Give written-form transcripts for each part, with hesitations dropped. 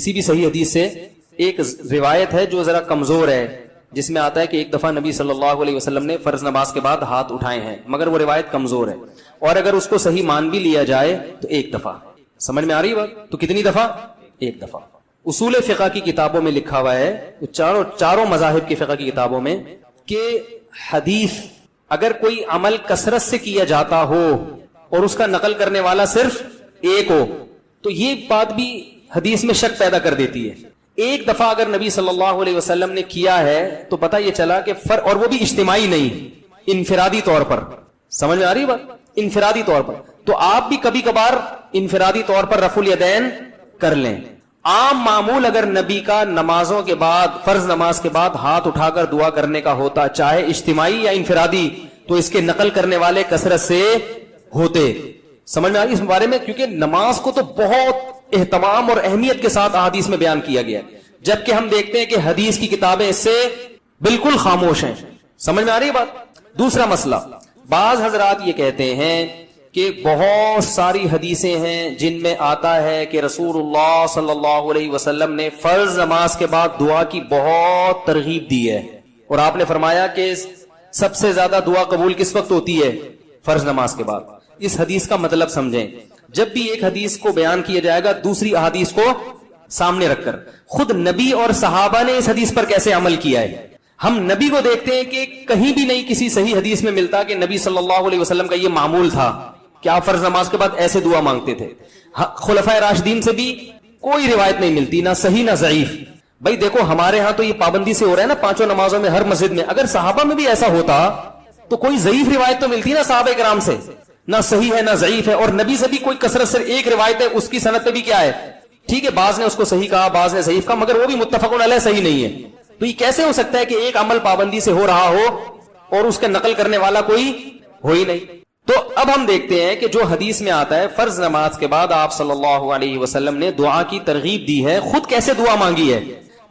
کسی بھی صحیح حدیث سے ایک روایت ہے جو ذرا کمزور ہے، جس میں آتا ہے کہ ایک دفعہ نبی صلی اللہ علیہ وسلم نے فرض نماز کے بعد ہاتھ اٹھائے ہیں، مگر وہ روایت کمزور ہے، اور اگر اس کو صحیح مان بھی لیا جائے تو ایک دفعہ. سمجھ میں آ رہی بات؟ تو کتنی دفعہ؟ ایک دفعہ. اصول فقہ کی کتابوں میں لکھا ہوا ہے، چاروں مذاہب کی فقہ کی کتابوں میں، کہ حدیث اگر کوئی عمل کثرت سے کیا جاتا ہو اور اس کا نقل کرنے والا صرف ایک ہو تو یہ بات بھی حدیث میں شک پیدا کر دیتی ہے. ایک دفعہ اگر نبی صلی اللہ علیہ وسلم نے کیا ہے تو پتہ یہ چلا کہ اور وہ بھی اجتماعی نہیں، انفرادی طور پر. سمجھ میں آ رہی بات؟ انفرادی طور پر. تو آپ بھی کبھی کبھار انفرادی طور پر رفع الیدین کر لیں. عام معمول اگر نبی کا نمازوں کے بعد، فرض نماز کے بعد ہاتھ اٹھا کر دعا کرنے کا ہوتا، چاہے اجتماعی یا انفرادی، تو اس کے نقل کرنے والے کثرت سے ہوتے. سمجھ میں آ رہی اس بارے میں؟ کیونکہ نماز کو تو بہت اہتمام اور اہمیت کے ساتھ احادیث میں بیان کیا گیا ہے، جبکہ ہم دیکھتے ہیں کہ حدیث کی کتابیں اس سے بالکل خاموش ہیں. سمجھ میں آ رہی ہے بات؟ دوسرا مسئلہ، بعض حضرات یہ کہتے ہیں کہ بہت ساری حدیثیں ہیں جن میں آتا ہے کہ رسول اللہ صلی اللہ علیہ وسلم نے فرض نماز کے بعد دعا کی بہت ترغیب دی ہے، اور آپ نے فرمایا کہ سب سے زیادہ دعا قبول کس وقت ہوتی ہے؟ فرض نماز کے بعد. اس حدیث کا مطلب سمجھیں. جب بھی ایک حدیث کو بیان کیا جائے گا دوسری احادیث کو سامنے رکھ کر. خود نبی اور صحابہ نے اس حدیث پر کیسے عمل کیا ہے؟ ہم نبی کو دیکھتے ہیں کہ کہیں بھی نہیں کسی صحیح حدیث میں ملتا کہ نبی صلی اللہ علیہ وسلم کا یہ معمول تھا کہ آپ فرض نماز کے بعد ایسے دعا مانگتے تھے. خلفائے راشدین سے بھی کوئی روایت نہیں ملتی، نہ صحیح نہ ضعیف. بھائی دیکھو ہمارے ہاں تو یہ پابندی سے ہو رہا ہے نا پانچوں نمازوں میں ہر مسجد میں. اگر صحابہ میں بھی ایسا ہوتا تو کوئی ضعیف روایت تو ملتی نا صحابہ کرام سے، نہ صحیح ہے نہ ضعیف ہے. اور نبی سے بھی کوئی کثرت سے ایک روایت ہے، اس کی سند پہ بھی کیا ہے؟ ٹھیک ہے، بعض نے اس کو صحیح کہا، بعض نے ضعیف کہا، مگر وہ بھی متفق علیہ صحیح نہیں ہے. تو یہ کیسے ہو سکتا ہے کہ ایک عمل پابندی سے ہو رہا ہو اور اس کا نقل کرنے والا کوئی ہو ہی نہیں؟ تو اب ہم دیکھتے ہیں کہ جو حدیث میں آتا ہے فرض نماز کے بعد آپ صلی اللہ علیہ وسلم نے دعا کی ترغیب دی ہے، خود کیسے دعا مانگی ہے.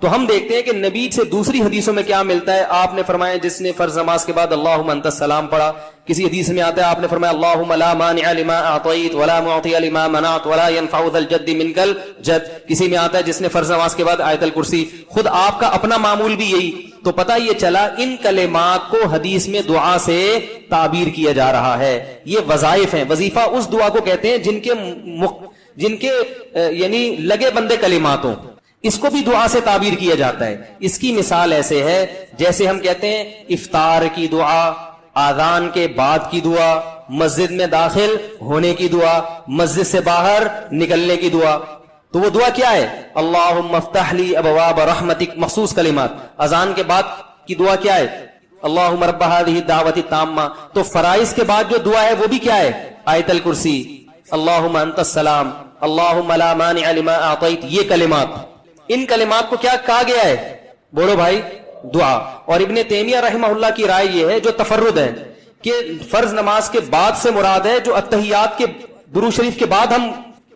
تو ہم دیکھتے ہیں کہ نبی سے دوسری حدیثوں میں کیا ملتا ہے. آپ نے فرمایا جس نے فرض نماز کے بعد اللہم انت السلام پڑھا، کسی حدیث میں آتا ہے آپ نے فرمایا اللہم لا مانع لما اعطیت ولا معطی لما منعت ولا ينفع ذا الجد منک الجد. کسی میں آتا ہے جس نے فرض نماز کے بعد آیت الکرسی. خود آپ کا اپنا معمول بھی یہی. تو پتہ یہ چلا ان کلمات کو حدیث میں دعا سے تعبیر کیا جا رہا ہے. یہ وظائف ہیں. وظیفہ اس دعا کو کہتے ہیں جن کے یعنی لگے بندے کلمات ہوں، اس کو بھی دعا سے تعبیر کیا جاتا ہے. اس کی مثال ایسے ہے جیسے ہم کہتے ہیں افطار کی دعا، آذان کے بعد کی دعا، مسجد میں داخل ہونے کی دعا، مسجد سے باہر نکلنے کی دعا. تو وہ دعا کیا ہے؟ اللہم افتح لی ابواب رحمتک، مخصوص کلمات. اذان کے بعد کی دعا کیا ہے؟ اللہم رب هذه الدعوۃ التامہ. تو فرائض کے بعد جو دعا ہے وہ بھی کیا ہے؟ آیت الکرسی، اللہم انت السلام، اللہم لا مانع لما اعطیت. یہ کلمات، ان کلمات کو کیا کہا گیا ہے؟ بولو بھائی، دعا. اور ابن تیمیہ رحمہ اللہ کی رائے یہ ہے جو تفرد ہے کہ فرض نماز کے بعد سے مراد ہے جو اتحیات کے درود شریف کے بعد ہم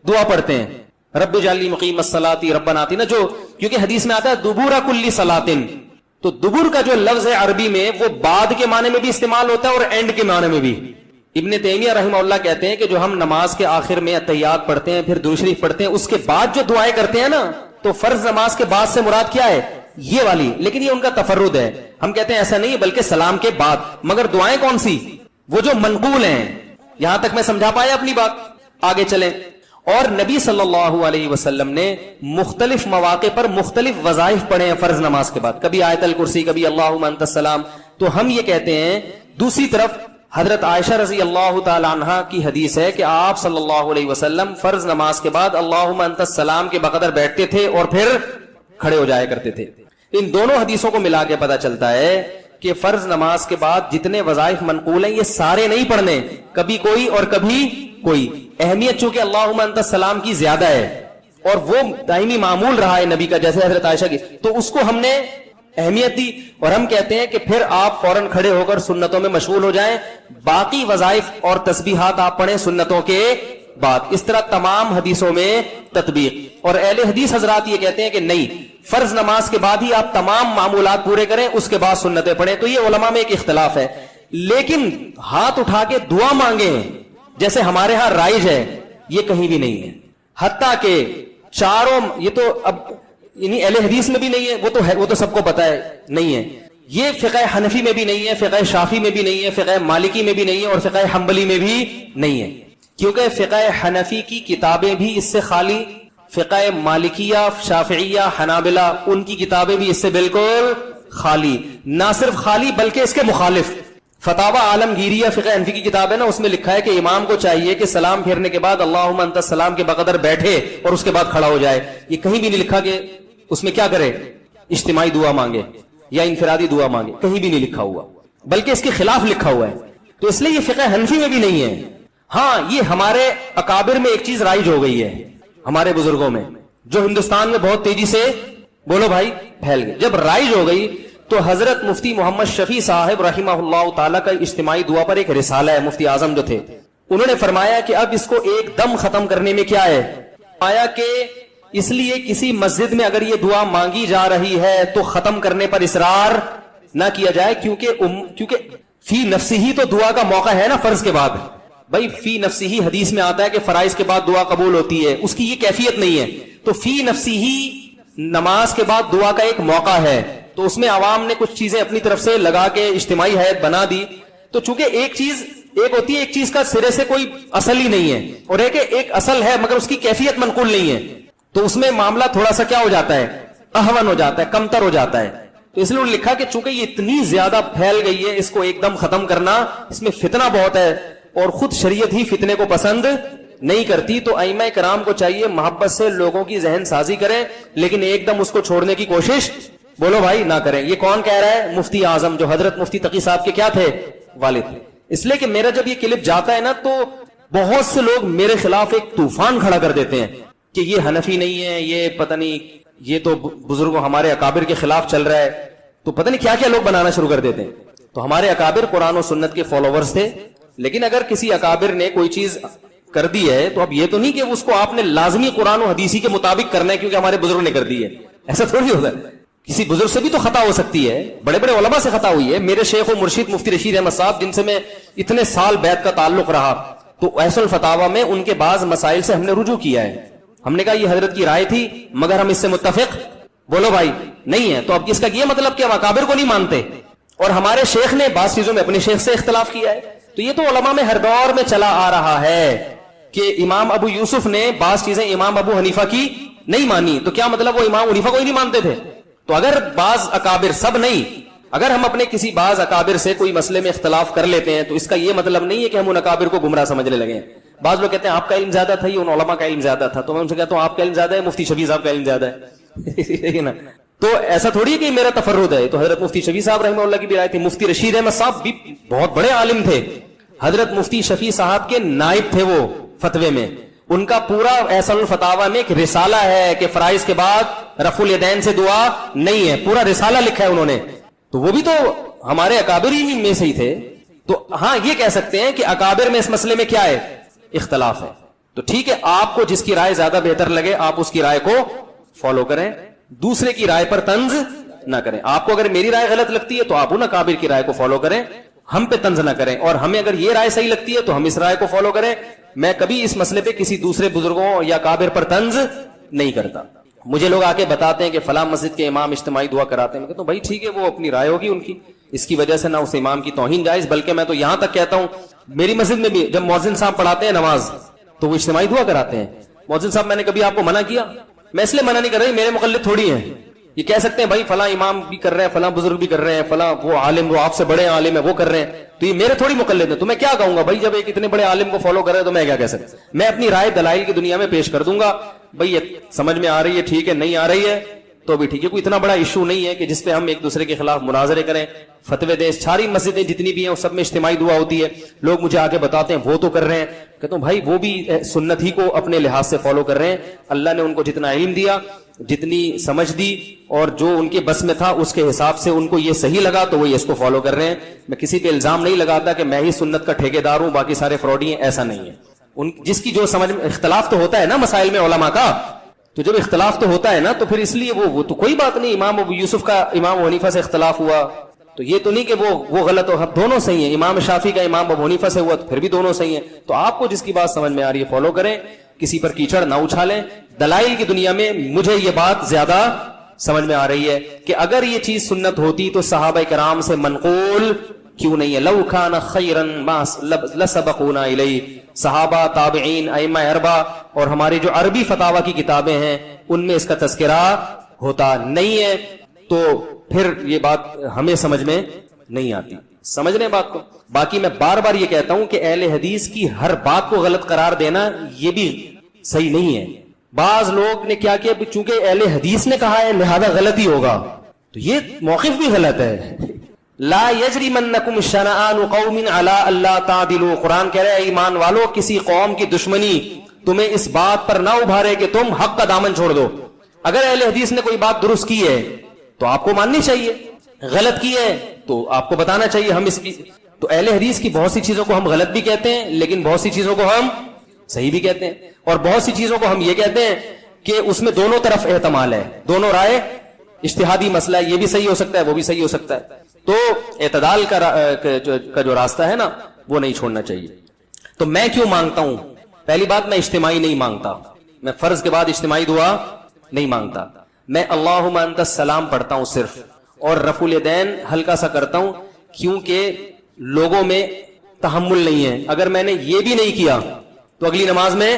دعا پڑھتے ہیں، رب اجعلنی مقیم الصلاۃ ربنا آتنا، جو کیونکہ حدیث میں آتا ہے دبور کل صلاۃ. تو دبور کا جو لفظ ہے عربی میں وہ بعد کے معنی میں بھی استعمال ہوتا ہے اور اینڈ کے معنی میں بھی. ابن تیمیہ رحمہ اللہ کہتے ہیں کہ جو ہم نماز کے آخر میں اتحیات پڑھتے ہیں، پھر درود شریف پڑھتے ہیں، اس کے بعد جو دعائیں کرتے ہیں نا، تو فرض نماز کے بعد سے مراد کیا ہے؟ یہ والی. لیکن یہ ان کا تفرد ہے. ہم کہتے ہیں ایسا نہیں، بلکہ سلام کے بعد. مگر دعائیں کون سی؟ وہ جو منقول ہیں. یہاں تک میں سمجھا پایا اپنی بات؟ آگے چلیں. اور نبی صلی اللہ علیہ وسلم نے مختلف مواقع پر مختلف وظائف پڑھے ہیں فرض نماز کے بعد. کبھی آیت الکرسی، کبھی اللہم انت السلام. تو ہم یہ کہتے ہیں. دوسری طرف حضرت عائشہ رضی اللہ تعالی عنہا کی حدیث ہے کہ آپ صلی اللہ علیہ وسلم فرض نماز کے بعد اللہم انت السلام کے بقدر بیٹھتے تھے اور پھر کھڑے ہو جایا کرتے تھے. ان دونوں حدیثوں کو ملا کے پتہ چلتا ہے کہ فرض نماز کے بعد جتنے وظائف منقول ہیں یہ سارے نہیں پڑھنے، کبھی کوئی اور کبھی کوئی. اہمیت چونکہ اللہم انت السلام کی زیادہ ہے اور وہ دائمی معمول رہا ہے نبی کا، جیسے حضرت عائشہ کی، تو اس کو ہم نے اہمیت دی. اور ہم کہتے ہیں کہ پھر آپ فوراً کھڑے ہو کر سنتوں میں مشغول ہو جائیں، باقی وظائف اور تسبیحات آپ پڑھیں سنتوں کے بعد. اس طرح تمام حدیثوں میں تطبیق. اور اہل حدیث حضرات یہ کہتے ہیں کہ نہیں، فرض نماز کے بعد ہی آپ تمام معمولات پورے کریں، اس کے بعد سنتیں پڑھیں. تو یہ علماء میں ایک اختلاف ہے. لیکن ہاتھ اٹھا کے دعا مانگیں جیسے ہمارے ہاں رائج ہے، یہ کہیں بھی نہیں ہے. حتیٰ کہ چاروں یہ تو اب یعنی اہل حدیث میں بھی نہیں ہے، وہ تو سب کو پتا ہے نہیں ہے. یہ فقہ حنفی میں بھی نہیں ہے، فقہ شافی میں بھی نہیں ہے، فقہ مالکی میں بھی نہیں ہے، اور فقہ حنبلی میں بھی نہیں ہے. کیونکہ فقہ حنفی کی کتابیں بھی اس سے خالی، فقہ مالکیہ، شافعیہ، حنابلہ ان کی کتابیں بھی اس سے بالکل خالی. نہ صرف خالی بلکہ اس کے مخالف. فتاوی عالمگیریہ فقہ حنفی کی کتاب ہے نا، اس میں لکھا ہے کہ امام کو چاہیے کہ سلام پھیرنے کے بعد اللہم انت السلام کے بقدر بیٹھے اور اس کے بعد کھڑا ہو جائے. یہ کہیں بھی نہیں لکھا کہ اس میں کیا کرے، اجتماعی دعا مانگے یا انفرادی دعا مانگے، کہیں بھی نہیں لکھا ہوا، بلکہ اس کے خلاف لکھا ہوا ہے. تو اس لیے یہ فقہ حنفی میں بھی نہیں ہے. ہاں یہ ہمارے اکابر میں ایک چیز رائج ہو گئی ہے، ہمارے بزرگوں میں، جو ہندوستان میں بہت تیزی سے بولو بھائی پھیل گئی. جب رائج ہو گئی تو حضرت مفتی محمد شفیع صاحب رحمہ اللہ تعالیٰ کا اجتماعی دعا پر ایک رسالہ ہے، مفتی اعظم جو تھے انہوں نے فرمایا کہ اب اس کو ایک دم ختم کرنے میں کیا ہے، آیا کہ اس لیے کسی مسجد میں اگر یہ دعا مانگی جا رہی ہے تو ختم کرنے پر اصرار نہ کیا جائے، کیونکہ فی نفسی ہی تو دعا کا موقع ہے نا فرض کے بعد. بھائی فی نفسی ہی حدیث میں آتا ہے کہ فرائض کے بعد دعا قبول ہوتی ہے، اس کی یہ کیفیت نہیں ہے. تو فی نفسی ہی نماز کے بعد دعا کا ایک موقع ہے، تو اس میں عوام نے کچھ چیزیں اپنی طرف سے لگا کے اجتماعی ہیئت بنا دی. تو چونکہ ایک ہوتی ہے ایک چیز کا سرے سے کوئی اصل ہی نہیں ہے، اور ایک اصل ہے مگر اس کی کیفیت منقول نہیں ہے، تو اس میں معاملہ تھوڑا سا کیا ہو جاتا ہے، اہون ہو جاتا ہے، کمتر ہو جاتا ہے. تو اس لیے انہوں نے لکھا کہ چونکہ یہ اتنی زیادہ پھیل گئی ہے، اس کو ایک دم ختم کرنا، اس میں فتنہ بہت ہے اور خود شریعت ہی فتنے کو پسند نہیں کرتی. تو ائمہ کرام کو چاہیے محبت سے لوگوں کی ذہن سازی کریں، لیکن ایک دم اس کو چھوڑنے کی کوشش بولو بھائی نہ کریں. یہ کون کہہ رہا ہے؟ مفتی اعظم، جو حضرت مفتی تقی صاحب کے کیا تھے، والد تھے. اس لیے کہ میرا جب یہ کلپ جاتا ہے نا تو بہت سے لوگ میرے خلاف ایک طوفان کھڑا کر دیتے ہیں کہ یہ حنفی نہیں ہے، یہ پتہ نہیں، یہ تو بزرگوں ہمارے اکابر کے خلاف چل رہا ہے. تو پتہ نہیں کیا کیا لوگ بنانا شروع کر دیتے ہیں. تو ہمارے اکابر قرآن و سنت کے فالوورز تھے، لیکن اگر کسی اکابر نے کوئی چیز کر دی ہے تو اب یہ تو نہیں کہ اس کو آپ نے لازمی قرآن و حدیثی کے مطابق کرنا ہے کیونکہ ہمارے بزرگ نے کر دی ہے. ایسا تھوڑی ہوتا ہے. کسی بزرگ سے بھی تو خطا ہو سکتی ہے، بڑے بڑے علماء سے خطا ہوئی ہے. میرے شیخ و مرشد مفتی رشید احمد صاحب جن سے میں اتنے سال بیعت کا تعلق رہا، تو ایسا الفتاوی میں ان کے بعض مسائل سے ہم نے رجوع کیا ہے. ہم نے کہا یہ حضرت کی رائے تھی مگر ہم اس سے متفق بولو بھائی نہیں ہے. تو اب اس کا یہ مطلب کہ ہم اکابر کو نہیں مانتے، اور ہمارے شیخ نے بعض چیزوں میں اپنے شیخ سے اختلاف کیا ہے. تو یہ تو علماء میں ہر دور میں چلا آ رہا ہے کہ امام ابو یوسف نے بعض چیزیں امام ابو حنیفہ کی نہیں مانی، تو کیا مطلب وہ امام حنیفہ کو ہی نہیں مانتے تھے؟ تو اگر بعض اکابر، سب نہیں، اگر ہم اپنے کسی بعض اکابر سے کوئی مسئلے میں اختلاف کر لیتے ہیں تو اس کا یہ مطلب نہیں ہے کہ ہم ان اکابر کو گمراہ سمجھنے لگے. بعض لوگ کہتے ہیں آپ کا علم زیادہ تھا، یہ ان علماء کا علم زیادہ تھا. تو میں ان سے کہتا ہوں آپ کا علم زیادہ ہے، مفتی شفیع صاحب کا علم زیادہ ہے. تو ایسا تھوڑی ہے کہ میرا تفرد ہے. تو حضرت مفتی شفیع صاحب رحمہ اللہ کی بھی رائے تھی. مفتی رشید احمد صاحب بھی بہت بڑے عالم تھے، حضرت مفتی شفیع صاحب کے نائب تھے وہ فتوے میں. ان کا پورا احسن الفتاوی میں ایک رسالہ ہے کہ فرائض کے بعد رفع الیدین سے دعا نہیں ہے، پورا رسالہ لکھا ہے انہوں نے. تو وہ بھی تو ہمارے اکابر ہی میں سے ہی تھے. تو ہاں یہ کہہ سکتے ہیں کہ اکابر میں اس مسئلے میں کیا ہے، اختلاف ہے. تو ٹھیک ہے، آپ کو جس کی رائے زیادہ بہتر لگے آپ اس کی رائے کو فالو کریں، دوسرے کی رائے پر طنز نہ کریں. آپ کو اگر میری رائے غلط لگتی ہے تو آپ ان اکابر کی رائے کو فالو کریں، ہم پہ طنز نہ کریں. اور ہمیں اگر یہ رائے صحیح لگتی ہے تو ہم اس رائے کو فالو کریں. میں کبھی اس مسئلے پہ کسی دوسرے بزرگوں یا اکابر پر طنز نہیں کرتا. مجھے لوگ آ کے بتاتے ہیں کہ فلاں مسجد کے امام اجتماعی دعا کراتے ہیں، میں کہتا ہوں بھائی ٹھیک ہے، وہ اپنی رائے ہوگی ان کی، اس کی وجہ سے نہ اس امام کی توہین جائز. بلکہ میں تو یہاں تک کہتا ہوں میری مسجد میں بھی جب مؤذن صاحب پڑھاتے ہیں نماز تو وہ اجتماعی دعا کراتے ہیں. مؤذن صاحب میں نے کبھی آپ کو منع کیا؟ میں اس لیے منع نہیں کر رہی، میرے مقلد تھوڑی ہیں. یہ کہہ سکتے ہیں بھائی فلاں امام بھی کر رہے ہیں، فلاں بزرگ بھی کر رہے ہیں، فلاں وہ عالم، وہ آپ سے بڑے عالم ہے وہ کر رہے ہیں، تو یہ میرے تھوڑی مقلد ہیں. تو میں کیا کہوں گا بھائی، جب ایک اتنے بڑے عالم کو فالو کر رہے ہیں تو میں کیا کہہ سکتا؟ میں اپنی رائے دلائل کی دنیا میں پیش کر دوں گا. بھائی یہ سمجھ میں آ رہی ہے ٹھیک ہے، نہیں آ رہی ہے تو بھی ٹھیک ہے. کوئی اتنا بڑا ایشو نہیں ہے کہ جس پہ ہم ایک دوسرے کے خلاف مناظرے کریں، فتوے دیں. ساری مسجدیں جتنی بھی ہیں سب میں اجتماعی دعا ہوتی ہے. لوگ مجھے آ کے بتاتے ہیں وہ تو کر رہے ہیں، کہتا ہوں بھائی وہ بھی سنت ہی کو اپنے لحاظ سے فالو کر رہے ہیں. اللہ نے ان کو جتنا علم دیا، جتنی سمجھ دی، اور جو ان کے بس میں تھا اس کے حساب سے ان کو یہ صحیح لگا تو وہ اس کو فالو کر رہے ہیں. میں کسی پہ الزام نہیں لگاتا کہ میں ہی سنت کا ٹھیکیدار ہوں باقی سارے فراڈی ہیں، ایسا نہیں ہے. جس کی جو سمجھ میں اختلاف تو ہوتا ہے نا مسائل میں علماء کا، تو جب اختلاف تو ہوتا ہے نا تو پھر اس لیے وہ تو کوئی بات نہیں. امام ابو یوسف کا امام ابو حنیفہ سے اختلاف ہوا تو یہ تو نہیں کہ وہ غلط ہو، دونوں صحیح ہیں. امام شافعی کا امام ابو حنیفہ سے ہوا تو پھر بھی دونوں صحیح ہیں. تو آپ کو جس کی بات سمجھ میں آ رہی ہے فالو کریں. کسی پر کیچڑ نہ اچھالیں. دلائل کی دنیا میں مجھے یہ بات زیادہ سمجھ میں آ رہی ہے کہ اگر یہ چیز سنت ہوتی تو صحابہ کرام سے منقول کیوں نہیں ہے؟ لو کان خیرا ما لسبقونا الیہ. صحابہ، تابعین، ائمہ اربعہ اور ہماری جو عربی فتاوی کی کتابیں ہیں ان میں اس کا تذکرہ ہوتا نہیں ہے. تو پھر یہ بات ہمیں سمجھ میں نہیں آتی. سمجھ رہے ہیں بات کو؟ باقی میں بار بار یہ کہتا ہوں کہ اہل حدیث کی ہر بات کو غلط قرار دینا یہ بھی صحیح نہیں ہے. بعض لوگ نے کیا کیا، چونکہ اہل حدیث نے کہا ہے لہذا غلط ہی ہوگا، تو یہ موقف بھی غلط ہے. لا یجرمنکم شنآن قوم علی الا تعدلوا. قرآن کہہ رہا ہے ایمان والو، کسی قوم کی دشمنی تمہیں اس بات پر نہ ابھارے کہ تم حق کا دامن چھوڑ دو. اگر اہل حدیث نے کوئی بات درست کی ہے تو آپ کو ماننی چاہیے، غلط کی ہے تو آپ کو بتانا چاہیے. ہم اس کی تو اہل حدیث کی بہت سی چیزوں کو ہم غلط بھی کہتے ہیں، لیکن بہت سی چیزوں کو ہم صحیح بھی کہتے ہیں، اور بہت سی چیزوں کو ہم یہ کہتے ہیں کہ اس میں دونوں طرف احتمال ہے، دونوں رائے، اجتہادی مسئلہ ہے، یہ بھی صحیح ہو سکتا ہے وہ بھی صحیح ہو سکتا ہے. تو اعتدال کا جو راستہ ہے نا وہ نہیں چھوڑنا چاہیے. تو میں کیوں مانگتا ہوں؟ پہلی بات، میں اجتماعی نہیں مانگتا، میں فرض کے بعد اجتماعی دعا نہیں مانگتا. میں اللہم انت السلام پڑھتا ہوں صرف، اور رفع الیدین ہلکا سا کرتا ہوں کیونکہ لوگوں میں تحمل نہیں ہے. اگر میں نے یہ بھی نہیں کیا تو اگلی نماز میں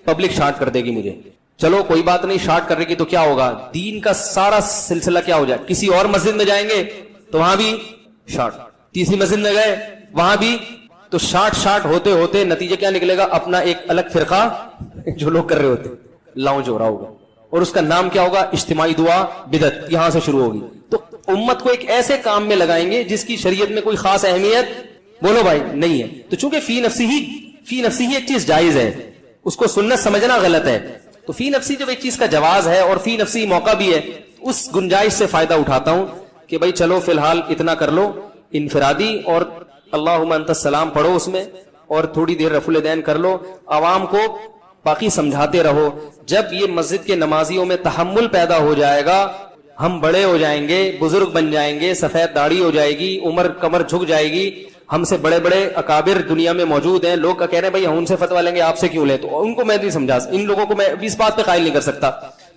پبلک شارٹ کر دے گی مجھے. چلو کوئی بات نہیں، شارٹ کرے گی تو کیا ہوگا، دین کا سارا سلسلہ کیا ہو جائے. کسی اور مسجد میں جائیں گے تو وہاں بھی شارٹ، تیسری مسجد میں گئے وہاں بھی، تو شارٹ ہوتے ہوتے نتیجہ کیا نکلے گا، اپنا ایک الگ فرقہ جو لوگ کر رہے ہوتے لاؤنج ہو رہا ہوگا، اور اس کا نام کیا ہوگا، اجتماعی دعا بدعت، یہاں سے شروع ہوگی. تو امت کو ایک ایسے کام میں لگائیں گے جس کی شریعت میں کوئی خاص اہمیت بولو بھائی نہیں ہے. تو چونکہ فی نفسی ہی ایک چیز جائز ہے، اس کو سنت سمجھنا غلط ہے. تو فی نفسی جب ایک چیز کا جواز ہے اور فی نفسی موقع بھی ہے، اس گنجائش سے فائدہ اٹھاتا ہوں کہ بھائی چلو فی الحال اتنا کر لو انفرادی، اور اللہم انت السلام پڑھو اس میں، اور تھوڑی دیر رفع الیدین کر لو. عوام کو باقی سمجھاتے رہو. جب یہ مسجد کے نمازیوں میں تحمل پیدا ہو جائے گا، ہم بڑے ہو جائیں گے، بزرگ بن جائیں گے، سفید داڑھی ہو جائے گی، عمر کمر جھک جائے گی، ہم سے بڑے بڑے اکابر دنیا میں موجود ہیں، لوگ کہہ رہے ہیں بھائی ہم ان سے فتویٰ لیں گے آپ سے کیوں لیں. تو ان کو میں نہیں سمجھا، ان لوگوں کو میں اس بات پہ قائل نہیں کر سکتا.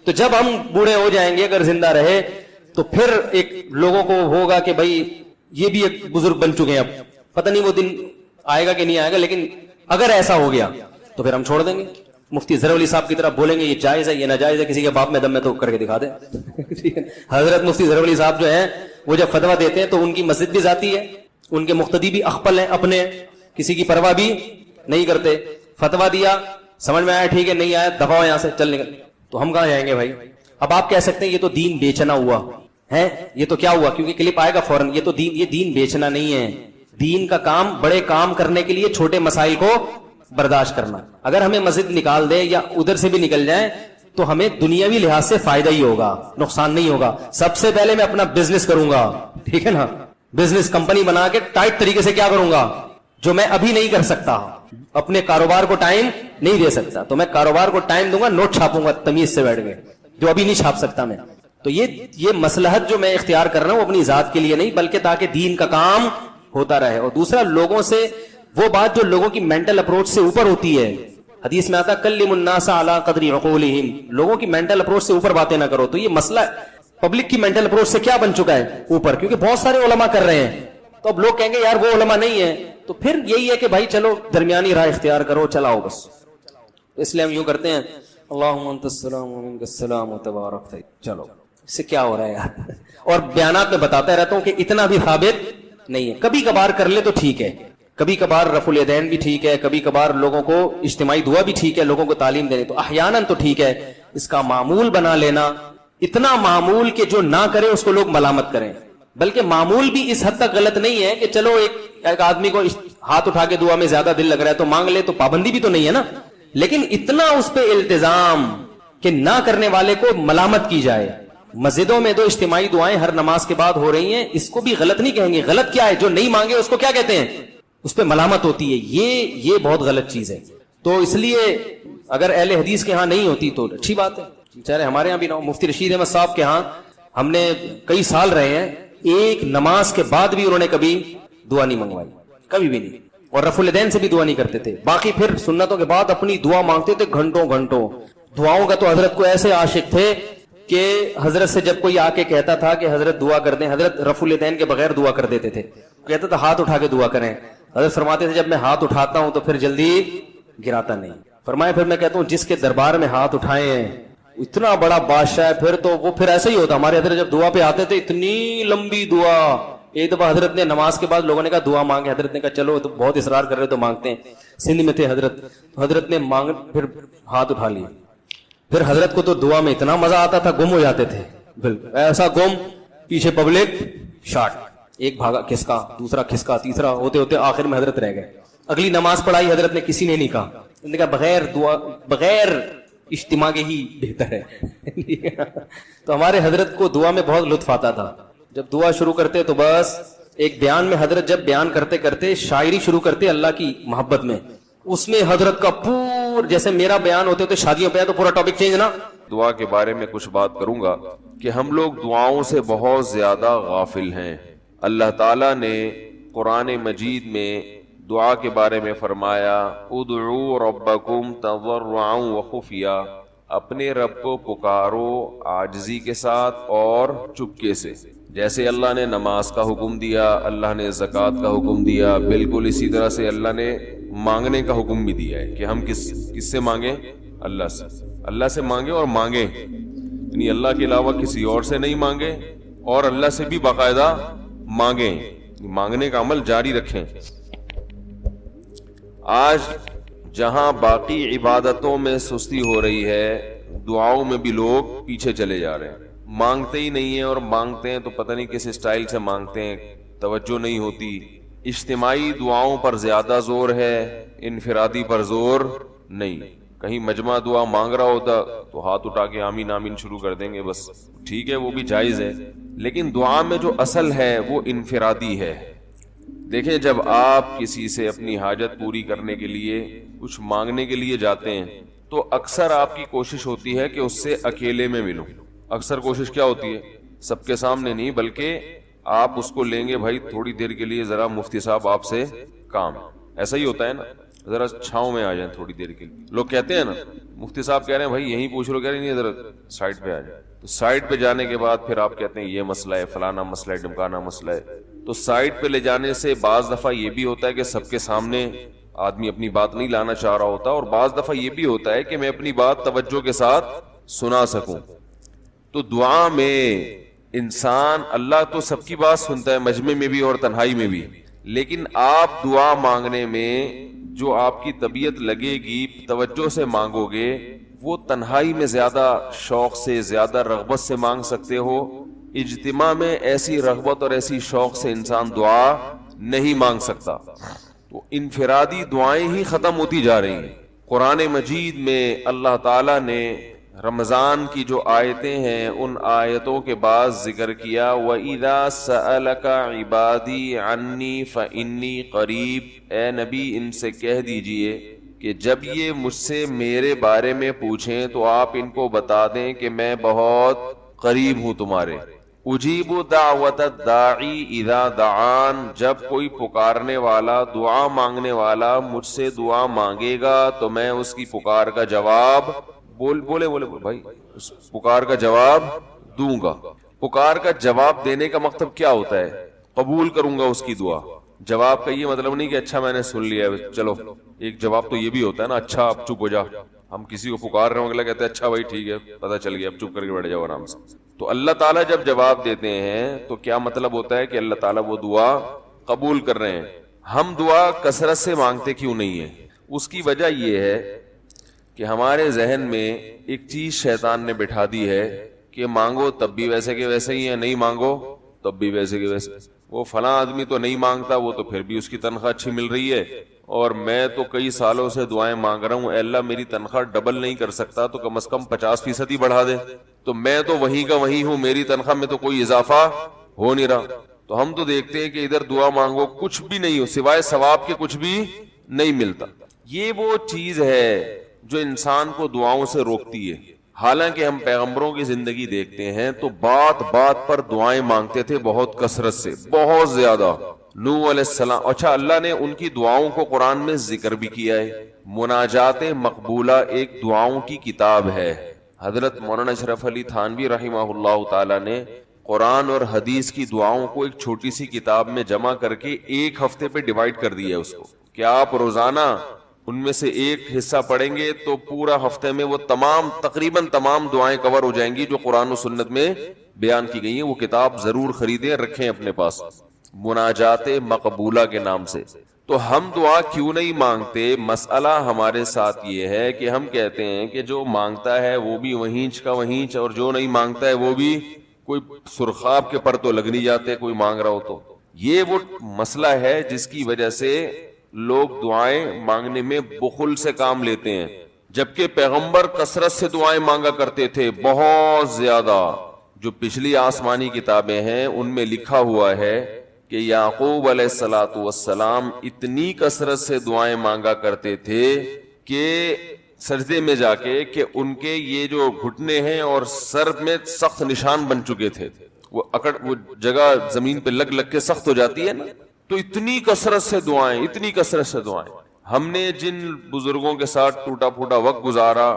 تو جب ہم بوڑھے ہو جائیں گے اگر زندہ رہے تو پھر ایک لوگوں کو ہوگا کہ بھائی یہ بھی ایک بزرگ بن چکے ہیں، اب پتہ نہیں وہ دن آئے گا کہ نہیں آئے گا، لیکن اگر ایسا ہو گیا تو پھر ہم چھوڑ دیں گے. مفتی ظہر علی صاحب کی طرف بولیں گے یہ جائز ہے یہ ناجائز ہے، کسی کے باپ میں دم میں تو کر کے دکھا دیں. حضرت مفتی ظہر علی صاحب جو ہیں وہ جب فتویٰ دیتے ہیں تو ان کی مسجد بھی ذاتی ہے، ان کے مقتدی بھی اخپل ہیں اپنے، کسی کی پرواہ بھی نہیں کرتے. فتویٰ دیا، سمجھ میں آیا ٹھیک ہے، نہیں آیا دفاع یہاں سے چل نکل. تو ہم کہاں جائیں گے بھائی؟ اب آپ کہہ سکتے ہیں یہ تو دین بیچنا ہوا ہے، یہ تو کیا ہوا، کیونکہ کلپ آئے گا فوراً، یہ تو یہ دین بیچنا نہیں ہے. دین کا کام بڑے کام کرنے کے لیے چھوٹے مسائل کو برداشت کرنا. اگر ہمیں مسجد نکال دے یا ادھر سے بھی نکل جائیں تو ہمیں دنیاوی لحاظ سے فائدہ ہی ہوگا، نقصان نہیں ہوگا. سب سے پہلے میں اپنا بزنس کروں گا، ٹھیک ہے نا، بزنس کمپنی بنا کے ٹائٹ طریقے سے کیا کروں گا جو میں ابھی نہیں کر سکتا. اپنے کاروبار کو ٹائم نہیں دے سکتا تو میں کاروبار کو ٹائم دوں گا، نوٹ چھاپوں گا تمیز سے بیٹھ گئے جو ابھی نہیں چھاپ سکتا میں. تو یہ مصلحت جو میں اختیار کر رہا ہوں اپنی ذات کے لیے نہیں بلکہ تاکہ دین کا کام ہوتا رہے. اور دوسرا، لوگوں سے وہ بات جو لوگوں کی مینٹل اپروچ سے اوپر ہوتی ہے. حدیث میں آتا کلم الناس علی قدر عقولہم، لوگوں کی مینٹل اپروچ سے اوپر باتیں نہ کرو. تو یہ مسئلہ پبلک کی مینٹل اپروچ سے کیا بن چکا ہے، اوپر، کیونکہ بہت سارے علماء کر رہے ہیں. تو اب لوگ کہیں گے یار وہ علماء نہیں ہے، تو پھر یہی ہے کہ بھائی چلو درمیانی رائے اختیار کرو، چلاؤ بس. اس لیے ہم یوں کرتے ہیں اللہم انت السلام و منک السلام و تبارک. چلو اس سے کیا ہو رہا ہے یار. اور بیانات میں بتاتا رہتا ہوں کہ اتنا بھی ثابت نہیں ہے. کبھی کبھار کر لے تو ٹھیک ہے، کبھی کبھار رفع الیدین بھی ٹھیک ہے، کبھی کبھار لوگوں کو اجتماعی دعا بھی ٹھیک ہے، لوگوں کو تعلیم دینے تو احیاناً تو ٹھیک ہے. اس کا معمول بنا لینا، اتنا معمول کہ جو نہ کرے اس کو لوگ ملامت کریں. بلکہ معمول بھی اس حد تک غلط نہیں ہے کہ چلو ایک آدمی کو ہاتھ اٹھا کے دعا میں زیادہ دل لگ رہا ہے تو مانگ لے، تو پابندی بھی تو نہیں ہے نا. لیکن اتنا اس پہ التزام کہ نہ کرنے والے کو ملامت کی جائے. مسجدوں میں تو اجتماعی دعائیں ہر نماز کے بعد ہو رہی ہیں، اس کو بھی غلط نہیں کہیں گے. غلط کیا ہے، جو نہیں مانگے اس کو کیا کہتے ہیں، اس پہ ملامت ہوتی ہے. یہ بہت غلط چیز ہے. تو اس لیے اگر اہل حدیث کے ہاں نہیں ہوتی تو اچھی بات ہے. چاہے ہمارے ہاں بھی نہ ہو. مفتی رشید احمد صاحب کے ہاں ہم نے کئی سال رہے ہیں، ایک نماز کے بعد بھی انہوں نے کبھی دعا نہیں منگوائی، کبھی بھی نہیں. اور رفع الیدین سے بھی دعا نہیں کرتے تھے. باقی پھر سنتوں کے بعد اپنی دعا مانگتے تھے گھنٹوں گھنٹوں. دعاؤں کا تو حضرت کو ایسے عاشق تھے کہ حضرت سے جب کوئی آ کے کہتا تھا کہ حضرت دعا کر دیں, حضرت رفع الیدین کے بغیر دعا کر دیتے تھے. کہتا تھا ہاتھ اٹھا کے دعا کریں. حضرت فرماتے تھے جب میں ہاتھ اٹھاتا ہوں تو پھر جلدی گراتا نہیں. فرمایا پھر میں کہتا ہوں جس کے دربار میں ہاتھ اٹھائے ہیں اتنا بڑا بادشاہ ہے, پھر تو وہ پھر ایسا ہی ہوتا. ہمارے حضرت جب دعا پہ آتے تھے اتنی لمبی دعا. ایک دفعہ حضرت نے نماز کے بعد لوگوں نے کہا دعا مانگے. حضرت نے کہا چلو تو بہت اصرار کر رہے تو مانگتے ہیں. سندھ میں تھے حضرت, حضرت نے پھر ہاتھ اٹھا لیے. پھر حضرت کو تو دعا میں اتنا مزہ آتا تھا, گم ہو جاتے تھے بالکل ایسا گم, پیچھے پبلک شاٹ, ایک بھاگا کھسکا, دوسرا کھسکا, تیسرا, ہوتے ہوتے آخر میں حضرت رہ گئے. اگلی نماز پڑھائی حضرت نے, کسی نے نہیں کہا. انہوں نے کہا بغیر دعا بغیر اجتماع کے ہی بہتر ہے. تو ہمارے حضرت کو دعا میں بہت لطف آتا تھا. جب دعا شروع کرتے تو بس ایک بیان میں حضرت جب بیان کرتے کرتے شاعری شروع کرتے اللہ کی محبت میں, اس میں حضرت کا جیسے میرا بیان ہوتے ہوتے شادیوں پہ تو پورا ٹاپک چینج نا. دعا کے بارے میں کچھ بات کروں گا کہ ہم لوگ دعاؤں سے بہت زیادہ غافل ہیں. اللہ تعالیٰ نے قرآن مجید میں دعا کے بارے میں فرمایا ادعوا ربکم تضرعا وخفیا, اپنے رب کو پکارو عاجزی کے ساتھ اور چپکے سے. جیسے اللہ نے نماز کا حکم دیا, اللہ نے زکوٰۃ کا حکم دیا, بالکل اسی طرح سے اللہ نے مانگنے کا حکم بھی دیا ہے کہ ہم کس سے مانگیں؟ اللہ سے. اللہ سے مانگیں اور مانگیں, یعنی اللہ کے علاوہ کسی اور سے نہیں مانگیں, اور اللہ سے بھی باقاعدہ مانگیں, مانگنے کا عمل جاری رکھیں. آج جہاں باقی عبادتوں میں سستی ہو رہی ہے, دعاؤں میں بھی لوگ پیچھے چلے جا رہے ہیں. مانگتے ہی نہیں ہیں, اور مانگتے ہیں تو پتہ نہیں کس اسٹائل سے مانگتے ہیں, توجہ نہیں ہوتی. اجتماعی دعاؤں پر زیادہ زور ہے, انفرادی پر زور نہیں. کہیں مجمع دعا مانگ رہا ہوتا تو ہاتھ اٹھا کے آمین آمین شروع کر دیں گے, بس ٹھیک ہے وہ بھی جائز ہے, لیکن دعا میں جو اصل ہے وہ انفرادی ہے. دیکھیں جب آپ کسی سے اپنی حاجت پوری کرنے کے لیے کچھ مانگنے کے لیے جاتے ہیں تو اکثر آپ کی کوشش ہوتی ہے کہ اس سے اکیلے میں ملوں. اکثر کوشش کیا ہوتی ہے؟ سب کے سامنے نہیں, بلکہ آپ اس کو لیں گے بھائی تھوڑی دیر کے لیے ذرا مفتی صاحب آپ سے کام. ایسا ہی ہوتا ہے نا, ذرا چھاؤں میں آ جائیں تھوڑی دیر کے لیے. لوگ کہتے ہیں نا مفتی صاحب کہہ رہے ہیں بھائی یہیں پوچھ لو, کہہ رہے نہیں ذرا سائڈ پہ آ جائیں. تو سائڈ پہ جانے کے بعد پھر آپ کہتے ہیں یہ مسئلہ ہے, فلانا مسئلہ ہے, ڈمکانا مسئلہ ہے. تو سائڈ پہ لے جانے سے بعض دفعہ یہ بھی ہوتا ہے کہ سب کے سامنے آدمی اپنی بات نہیں لانا چاہ رہا ہوتا, اور بعض دفعہ یہ بھی ہوتا ہے کہ میں اپنی بات توجہ کے ساتھ سنا سکوں. تو دعا میں انسان, اللہ تو سب کی بات سنتا ہے مجمع میں بھی اور تنہائی میں بھی, لیکن آپ دعا مانگنے میں جو آپ کی طبیعت لگے گی, توجہ سے مانگو گے, وہ تنہائی میں زیادہ شوق سے, زیادہ رغبت سے مانگ سکتے ہو. اجتماع میں ایسی رغبت اور ایسی شوق سے انسان دعا نہیں مانگ سکتا. تو انفرادی دعائیں ہی ختم ہوتی جا رہی ہیں. قرآن مجید میں اللہ تعالیٰ نے رمضان کی جو آیتیں ہیں ان آیتوں کے بعد ذکر کیا وَإِذَا سَأَلَكَ عِبَادِي عَنِّي فَإِنِّي قَرِيب, اے نبی ان سے کہہ دیجئے کہ جب یہ مجھ سے میرے بارے میں پوچھیں تو آپ ان کو بتا دیں کہ میں بہت قریب ہوں تمہارے. اجیب دعوت الداعی اذا دعان, جب کوئی پکارنے والا, دعا مانگنے والا مجھ سے دعا مانگے گا تو میں اس کی پکار کا جواب بولے بھائی اس پکار کا جواب دوں گا. پکار کا جواب دینے کا مطلب کیا ہوتا ہے؟ قبول کروں گا اس کی دعا. جواب کا یہ مطلب نہیں کہ اچھا میں نے سن لیا ہے چلو. ایک جواب تو یہ بھی ہوتا ہے نا, اچھا اب چپ ہو جا. ہم کسی کو پکار رہے ہوں, اگلا کہتے ہیں اچھا بھائی ٹھیک ہے پتہ چل گیا, اب چپ کر کے بیٹھ جاؤ آرام سے. تو اللہ تعالیٰ جب جواب دیتے ہیں تو کیا مطلب ہوتا ہے کہ اللہ تعالیٰ وہ دعا قبول کر رہے ہیں. ہم دعا کثرت سے مانگتے کیوں نہیں ہیں؟ اس کی وجہ یہ ہے کہ ہمارے ذہن میں ایک چیز شیطان نے بٹھا دی ہے کہ مانگو تب بھی ویسے کے ویسے ہی ہے, نہیں مانگو تب بھی ویسے کے ویسے. وہ فلاں آدمی تو نہیں مانگتا, وہ تو پھر بھی اس کی تنخواہ اچھی مل رہی ہے, اور میں تو کئی سالوں سے دعائیں مانگ رہا ہوں, اے اللہ میری تنخواہ ڈبل نہیں کر سکتا تو کم از کم 50% ہی بڑھا دے. تو میں تو وہیں کا وہیں ہوں, میری تنخواہ میں تو کوئی اضافہ ہو نہیں رہا. تو ہم تو دیکھتے ہیں کہ ادھر دعا مانگو کچھ بھی نہیں ہو, سوائے ثواب کے کچھ بھی نہیں ملتا. یہ وہ چیز ہے جو انسان کو دعاؤں سے روکتی ہے. حالانکہ ہم پیغمبروں کی زندگی دیکھتے ہیں تو بات بات پر دعائیں مانگتے تھے, بہت کثرت سے, بہت زیادہ. نوح علیہ السلام. اچھا اللہ نے ان کی دعاؤں کو قرآن میں ذکر بھی کیا ہے. مناجات مقبولہ ایک دعاؤں کی کتاب ہے. حضرت مولانا اشرف علی تھانوی رحمہ اللہ تعالی نے قرآن اور حدیث کی دعاؤں کو ایک چھوٹی سی کتاب میں جمع کر کے ایک ہفتے پہ ڈیوائیڈ کر دیا ہے اس کو کہ آپ روزانہ ان میں سے ایک حصہ پڑھیں گے تو پورا ہفتے میں وہ تقریباً تمام دعائیں کور ہو جائیں گی جو قرآن و سنت میں بیان کی گئی ہیں. وہ کتاب ضرور خریدیں, رکھیں اپنے پاس, مناجات مقبولہ کے نام سے. تو ہم دعا کیوں نہیں مانگتے؟ مسئلہ ہمارے ساتھ یہ ہے کہ ہم کہتے ہیں کہ جو مانگتا ہے وہ بھی وہینچ کا وہینچ, اور جو نہیں مانگتا ہے وہ بھی کوئی سرخاب کے پر تو لگ نہیں جاتے کوئی مانگ رہا ہو تو. یہ وہ مسئلہ ہے جس کی وجہ سے لوگ دعائیں مانگنے میں بخل سے کام لیتے ہیں, جبکہ پیغمبر کثرت سے دعائیں مانگا کرتے تھے, بہت زیادہ. جو پچھلی آسمانی کتابیں ہیں ان میں لکھا ہوا ہے کہ یعقوب علیہ الصلوۃ والسلام اتنی کثرت سے دعائیں مانگا کرتے تھے کہ سجدے میں جا کے کہ ان کے یہ جو گھٹنے ہیں اور سر میں سخت نشان بن چکے تھے, وہ جگہ زمین پہ لگ کے سخت ہو جاتی ہے نا. تو اتنی کثرت سے دعائیں, اتنی کثرت سے دعائیں. ہم نے جن بزرگوں کے ساتھ ٹوٹا پھوٹا وقت گزارا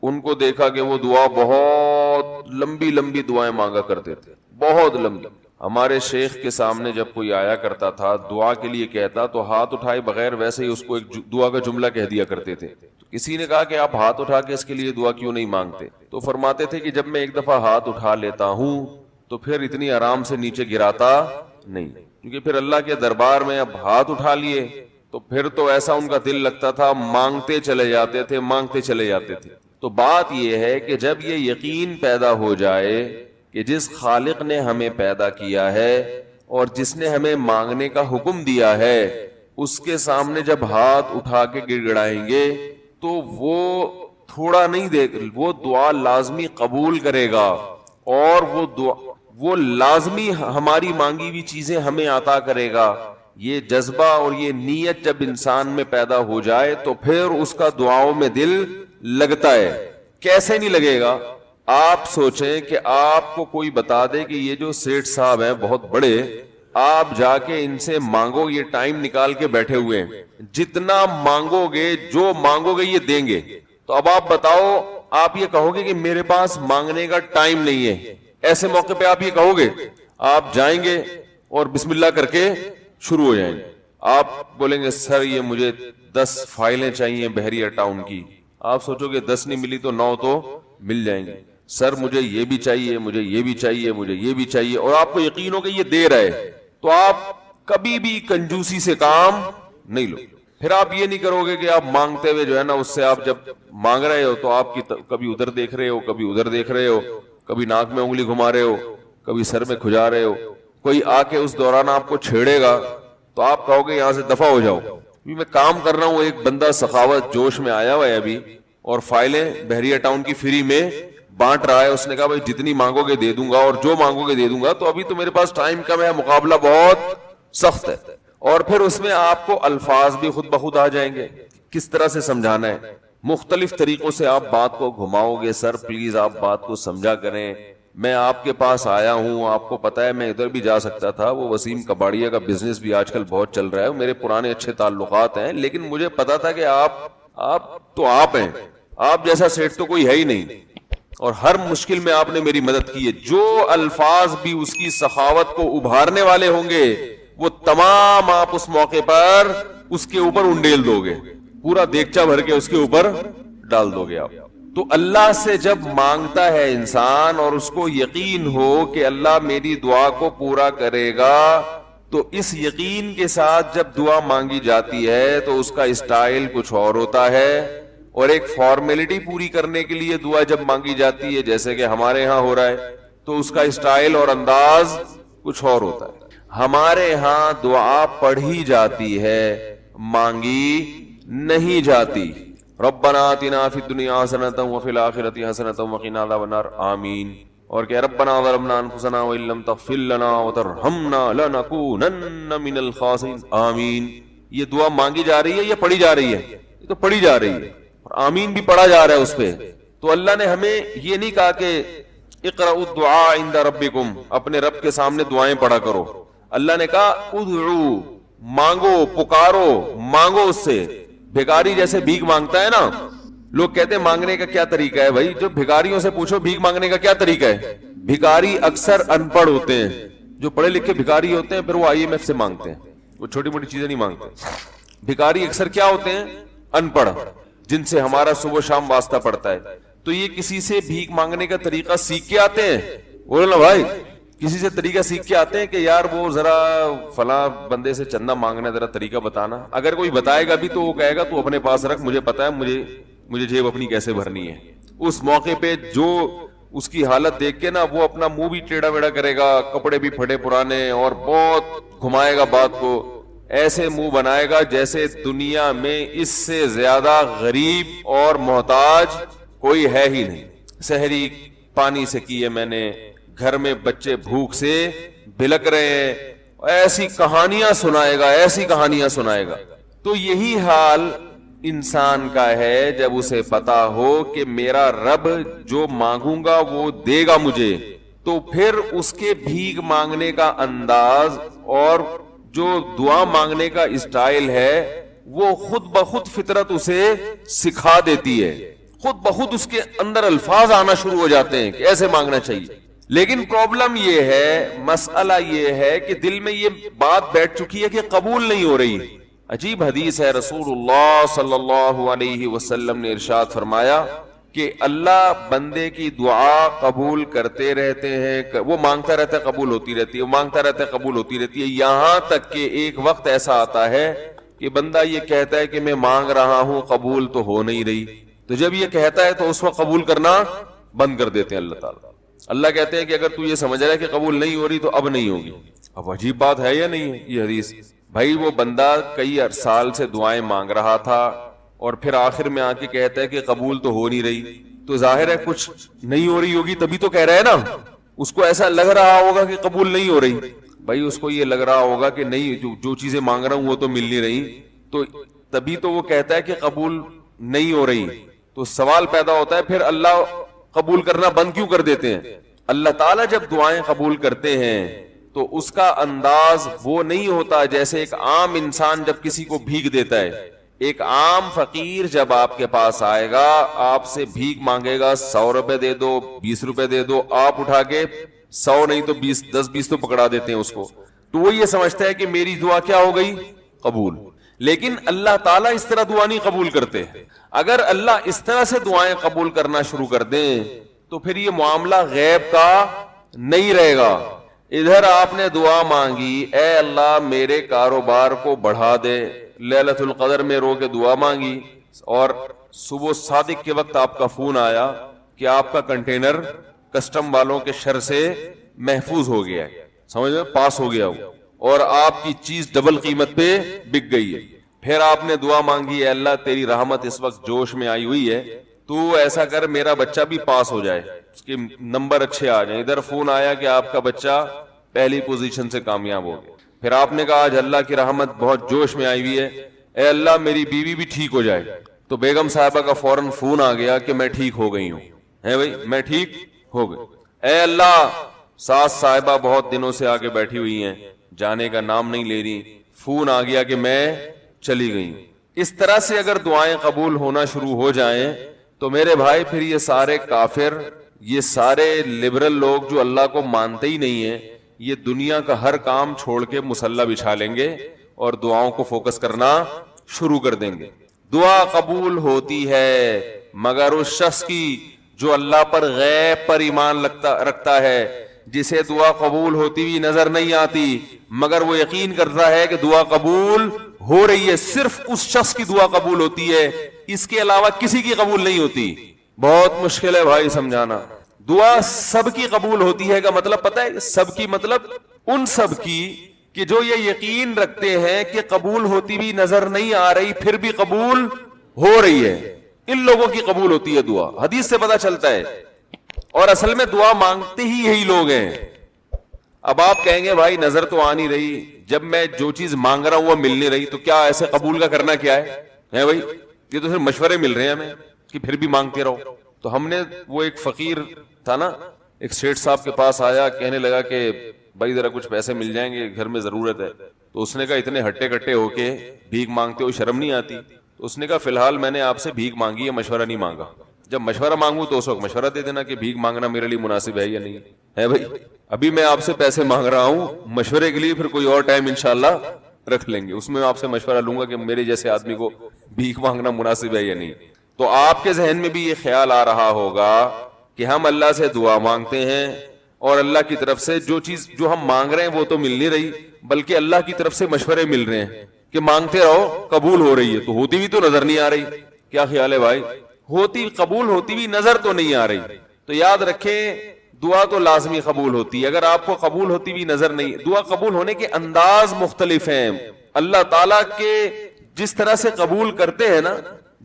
ان کو دیکھا کہ وہ دعا بہت لمبی لمبی دعائیں مانگا کرتے تھے, بہت لمبی. ہمارے شیخ کے سامنے جب کوئی آیا کرتا تھا دعا کے لیے کہتا تو ہاتھ اٹھائے بغیر ویسے ہی اس کو ایک دعا کا جملہ کہہ دیا کرتے تھے. کسی نے کہا کہ آپ ہاتھ اٹھا کے اس کے لیے دعا کیوں نہیں مانگتے؟ تو فرماتے تھے کہ جب میں ایک دفعہ ہاتھ اٹھا لیتا ہوں تو پھر اتنی آرام سے نیچے گراتا نہیں, کیونکہ پھر اللہ کے دربار میں اب ہاتھ اٹھا لیے تو پھر تو ایسا ان کا دل لگتا تھا, مانگتے چلے جاتے تھے, مانگتے چلے جاتے تھے. تو بات یہ ہے کہ جب یہ یقین پیدا ہو جائے کہ جس خالق نے ہمیں پیدا کیا ہے اور جس نے ہمیں مانگنے کا حکم دیا ہے اس کے سامنے جب ہاتھ اٹھا کے گڑ گڑائیں گے تو وہ تھوڑا نہیں دے, وہ دعا لازمی قبول کرے گا, اور وہ لازمی ہماری مانگی ہوئی چیزیں ہمیں عطا کرے گا. یہ جذبہ اور یہ نیت جب انسان میں پیدا ہو جائے تو پھر اس کا دعاؤں میں دل لگتا ہے. کیسے نہیں لگے گا؟ آپ سوچیں کہ آپ کو کوئی بتا دے کہ یہ جو سیٹھ صاحب ہیں بہت بڑے, آپ جا کے ان سے مانگو, یہ ٹائم نکال کے بیٹھے ہوئے ہیں, جتنا مانگو گے جو مانگو گے یہ دیں گے. تو اب آپ بتاؤ, آپ یہ کہو گے کہ میرے پاس مانگنے کا ٹائم نہیں ہے؟ ایسے موقع پہ آپ یہ کہو گے؟ آپ جائیں گے اور بسم اللہ کر کے شروع ہو جائیں گے. آپ بولیں گے سر یہ مجھے 10 فائلیں چاہیے بحریہ ٹاؤن کی. آپ سوچو گے 10 نہیں ملی تو 9 تو مل جائیں گے. سر مجھے یہ بھی چاہیے, مجھے یہ بھی چاہیے, مجھے یہ بھی چاہیے, اور آپ کو یقین ہو کہ یہ دے رہے, تو آپ کبھی بھی کنجوسی سے کام نہیں لو. پھر آپ یہ نہیں کرو گے کہ آپ مانگتے ہوئے جو ہے نا اس سے آپ جب مانگ رہے ہو تو آپ کی کبھی ادھر دیکھ رہے ہو, کبھی ادھر دیکھ رہے ہو, کبھی ناک میں انگلی گھما رہے ہو, کبھی سر میں کھجا رہے ہو. کوئی آ کے اس دوران آپ کو چھیڑے گا تو آپ کہو گے یہاں سے دفع ہو جاؤ, میں کام کر رہا ہوں. ایک بندہ سخاوت جوش میں آیا ہوا ہے ابھی اور فائلیں بحریہ ٹاؤن کی فری میں بانٹ رہا ہے. اس نے کہا بھائی جتنی مانگو گے دے دوں گا, اور جو مانگو گے دے دوں گا, تو ابھی تو میرے پاس ٹائم کم ہے, مقابلہ بہت سخت ہے. اور پھر اس میں آپ کو الفاظ بھی خود بخود آ جائیں گے کس طرح سے سمجھانا ہے. مختلف طریقوں سے آپ بات کو گھماؤ گے. سر پلیز آپ بات کو سمجھا کریں, میں آپ کے پاس آیا ہوں, آپ کو پتا ہے میں ادھر بھی جا سکتا تھا, وہ وسیم کباڑیا کا بزنس بھی آج کل بہت چل رہا ہے, میرے پرانے اچھے تعلقات ہیں, لیکن مجھے پتا تھا کہ آپ ہیں, آپ جیسا سیٹ تو کوئی ہے ہی نہیں, اور ہر مشکل میں آپ نے میری مدد کی ہے. جو الفاظ بھی اس کی سخاوت کو ابھارنے والے ہوں گے وہ تمام آپ اس موقع پر اس کے اوپر انڈیل دو گے, پورا دیگچا بھر کے اس کے اوپر ڈال دو گے آپ. تو اللہ سے جب مانگتا ہے انسان اور اس کو یقین ہو کہ اللہ میری دعا کو پورا کرے گا, تو اس یقین کے ساتھ جب دعا مانگی جاتی ہے تو اس کا اسٹائل کچھ اور ہوتا ہے, اور ایک فارمیلٹی پوری کرنے کے لیے دعا جب مانگی جاتی ہے جیسے کہ ہمارے ہاں ہو رہا ہے تو اس کا اسٹائل اور انداز کچھ اور ہوتا ہے. ہمارے ہاں دعا پڑھی جاتی ہے, مانگی نہیں جاتی. ربنا آتنا فی الدنیا حسنۃ وفی الآخرۃ حسنۃ وقنا عذاب النار, آمین. اور کہ ربنا ظلمنا انفسنا وان لم تغفر لنا وترحمنا لنکونن من الخاسرین, آمین. یہ دعا مانگی جا رہی ہے یا پڑھی جا رہی ہے؟ یہ تو پڑھی جا رہی ہے, اور آمین بھی پڑھا جا رہا ہے اس پہ. تو اللہ نے ہمیں یہ نہیں کہا کہ اقرأوا الدعاء عند ربکم, اپنے رب کے سامنے دعائیں پڑھا کرو. اللہ نے کہا ادعو، مانگو، پکارو، مانگو اس سے. بھکاری جیسے بھیک مانگتا ہے نا، لوگ کہتے ہیں مانگنے کا کیا طریقہ ہے. بھائی جو بھکاریوں سے پوچھو بھیک مانگنے کا کیا طریقہ ہے. بھکاری اکثر ان پڑھ ہوتے ہیں. جو پڑھے لکھے بھکاری ہوتے ہیں پھر وہ IMF سے مانگتے ہیں، وہ چھوٹی موٹی چیزیں نہیں مانگتے. بھکاری اکثر کیا ہوتے ہیں؟ ان پڑھ، جن سے ہمارا صبح شام واسطہ پڑتا ہے. تو یہ کسی سے بھیک مانگنے کا طریقہ سیکھ کے آتے ہیں. بولو نا بھائی، کسی سے طریقہ سیکھ کے آتے ہیں کہ یار وہ ذرا فلاں بندے سے چندہ مانگنا، ذرا طریقہ بتانا. اگر کوئی بتائے گا بھی تو وہ کہے گا تو اپنے پاس رکھ، مجھے پتا ہے مجھے جیب اپنی کیسے بھرنی ہے. اس موقع پہ جو اس کی حالت دیکھ کے نا وہ اپنا منہ بھی ٹیڑھا ویڑھا کرے گا، کپڑے بھی پھٹے پرانے، اور بہت گھمائے گا بات کو، ایسے منہ بنائے گا جیسے دنیا میں اس سے زیادہ غریب اور محتاج کوئی ہے ہی نہیں. سحری پانی سے کی ہے میں نے، گھر میں بچے بھوک سے بلک رہے ہیں، ایسی کہانیاں سنائے گا، ایسی کہانیاں سنائے گا. تو یہی حال انسان کا ہے جب اسے پتا ہو کہ میرا رب جو مانگوں گا وہ دے گا مجھے، تو پھر اس کے بھیک مانگنے کا انداز اور جو دعا مانگنے کا اسٹائل ہے وہ خود بخود فطرت اسے سکھا دیتی ہے. خود بخود اس کے اندر الفاظ آنا شروع ہو جاتے ہیں کہ ایسے مانگنا چاہیے. لیکن پرابلم یہ ہے، مسئلہ یہ ہے کہ دل میں یہ بات بیٹھ چکی ہے کہ قبول نہیں ہو رہی. عجیب حدیث ہے، رسول اللہ صلی اللہ علیہ وسلم نے ارشاد فرمایا کہ اللہ بندے کی دعا قبول کرتے رہتے ہیں، وہ مانگتا رہتا ہے قبول ہوتی رہتی ہے، وہ مانگتا رہتا ہے قبول ہوتی رہتی ہے، یہاں تک کہ ایک وقت ایسا آتا ہے کہ بندہ یہ کہتا ہے کہ میں مانگ رہا ہوں قبول تو ہو نہیں رہی. تو جب یہ کہتا ہے تو اس وقت قبول کرنا بند کر دیتے ہیں اللہ تعالیٰ. اللہ کہتے ہیں کہ اگر تو یہ سمجھ رہا ہے کہ قبول نہیں ہو رہی تو اب نہیں ہوگی. اب عجیب بات ہے یا نہیں ہے یہ حدیث. بھائی وہ بندہ کئی سال سے دعائیں مانگ رہا تھا اور پھر آخر میں آ کے کہتا ہے کہ قبول تو ہو نہیں رہی، تو ظاہر ہے کچھ نہیں ہو رہی ہوگی تبھی تو کہہ رہا ہے نا. اس کو ایسا لگ رہا ہوگا کہ قبول نہیں ہو رہی. بھائی اس کو یہ لگ رہا ہوگا کہ نہیں، جو چیزیں مانگ رہا ہوں وہ تو مل نہیں رہی، تو تبھی تو وہ کہتا ہے کہ قبول نہیں ہو رہی. تو سوال پیدا ہوتا ہے پھر اللہ قبول کرنا بند کیوں کر دیتے ہیں؟ اللہ تعالیٰ جب دعائیں قبول کرتے ہیں تو اس کا انداز وہ نہیں ہوتا جیسے ایک عام انسان جب کسی کو بھیک دیتا ہے. ایک عام فقیر جب آپ کے پاس آئے گا، آپ سے بھیک مانگے گا، 100 روپے دے دو، 20 روپے دے دو، آپ اٹھا کے 100 نہیں تو 10-20 تو پکڑا دیتے ہیں اس کو. تو وہ یہ سمجھتا ہے کہ میری دعا کیا ہو گئی؟ قبول. لیکن اللہ تعالیٰ اس طرح دعا نہیں قبول کرتے. اگر اللہ اس طرح سے دعائیں قبول کرنا شروع کر دیں تو پھر یہ معاملہ غیب کا نہیں رہے گا. ادھر آپ نے دعا مانگی، اے اللہ میرے کاروبار کو بڑھا دے، لیلۃ القدر میں رو کے دعا مانگی، اور صبح صادق کے وقت آپ کا فون آیا کہ آپ کا کنٹینر کسٹم والوں کے شر سے محفوظ ہو گیا ہے، سمجھ میں پاس ہو گیا ہو، اور آپ کی چیز ڈبل قیمت پہ بک گئی ہے. پھر آپ نے دعا مانگی، اے اللہ تیری رحمت اس وقت جوش میں آئی ہوئی ہے، تو ایسا کر میرا بچہ بھی پاس ہو جائے، اس کے نمبر اچھے آ جائیں. ادھر فون آیا کہ آپ کا بچہ پہلی پوزیشن سے کامیاب ہو گیا. پھر آپ نے کہا آج اللہ کی رحمت بہت جوش میں آئی ہوئی ہے، اے اللہ میری بیوی بھی ٹھیک ہو جائے. تو بیگم صاحبہ کا فوراً فون آ گیا کہ میں ٹھیک ہو گئی ہوں، ہے بھائی میں ٹھیک ہو گئی. اے اللہ ساس صاحبہ بہت دنوں سے آگے بیٹھی ہوئی ہیں، جانے کا نام نہیں لے رہی، فون آ گیا کہ میں چلی گئی. اس طرح سے اگر دعائیں قبول ہونا شروع ہو جائیں تو میرے بھائی پھر یہ سارے کافر، یہ سارے لبرل لوگ جو اللہ کو مانتے ہی نہیں ہیں، یہ دنیا کا ہر کام چھوڑ کے مصلی بچھا لیں گے اور دعاؤں کو فوکس کرنا شروع کر دیں گے. دعا قبول ہوتی ہے مگر اس شخص کی جو اللہ پر غیب پر ایمان رکھتا ہے، جسے دعا قبول ہوتی ہوئی نظر نہیں آتی مگر وہ یقین کرتا ہے کہ دعا قبول ہو رہی ہے. صرف اس شخص کی دعا قبول ہوتی ہے، اس کے علاوہ کسی کی قبول نہیں ہوتی. بہت مشکل ہے بھائی سمجھانا. دعا سب کی قبول ہوتی ہے کا مطلب پتہ ہے؟ سب کی مطلب ان سب کی کہ جو یہ یقین رکھتے ہیں کہ قبول ہوتی ہوئی نظر نہیں آ رہی پھر بھی قبول ہو رہی ہے، ان لوگوں کی قبول ہوتی ہے دعا. حدیث سے پتہ چلتا ہے. اور اصل میں دعا مانگتے ہی یہی لوگ ہیں. اب آپ کہیں گے بھائی نظر تو آ نہیں رہی، جب میں جو چیز مانگ رہا ہوں وہ مل نہیں رہی، تو کیا ایسے قبول کا کرنا کیا ہے بھائی؟ یہ تو صرف مشورے مل رہے ہیں ہمیں کہ پھر بھی مانگتے رہو. تو ہم نے وہ ایک فقیر تھا نا، ایک سیٹھ صاحب کے پاس آیا، کہنے لگا کہ بھائی ذرا کچھ پیسے مل جائیں گے, گھر میں ضرورت ہے. تو اس نے کہا اتنے ہٹے کٹے ہو کے بھیک مانگتے ہو, شرم نہیں آتی؟ تو اس نے کہا فی الحال میں نے آپ سے بھیک مانگی ہے, مشورہ نہیں مانگا. جب مشورہ مانگوں تو اس وقت مشورہ دے دینا کہ بھیک مانگنا میرے لیے مناسب ہے یا نہیں ہے. بھائی ابھی میں آپ سے پیسے مانگ رہا ہوں, مشورے کے لیے پھر کوئی اور ٹائم انشاءاللہ رکھ لیں گے, اس میں آپ سے مشورہ لوں گا کہ میرے جیسے آدمی کو بھیک مانگنا مناسب ہے یا نہیں. تو آپ کے ذہن میں بھی یہ خیال آ رہا ہوگا کہ ہم اللہ سے دعا مانگتے ہیں اور اللہ کی طرف سے جو چیز جو ہم مانگ رہے ہیں وہ تو مل نہیں رہی, بلکہ اللہ کی طرف سے مشورے مل رہے ہیں کہ مانگتے رہو, قبول ہو رہی ہے. تو ہوتی بھی تو نظر نہیں آ رہی. کیا خیال ہے بھائی؟ ہوتی قبول ہوتی بھی نظر تو نہیں آ رہی. تو یاد رکھیں دعا تو لازمی قبول ہوتی ہے. اگر آپ کو قبول ہوتی بھی نظر نہیں, دعا قبول ہونے کے انداز مختلف ہیں. اللہ تعالیٰ کے جس طرح سے قبول کرتے ہیں نا,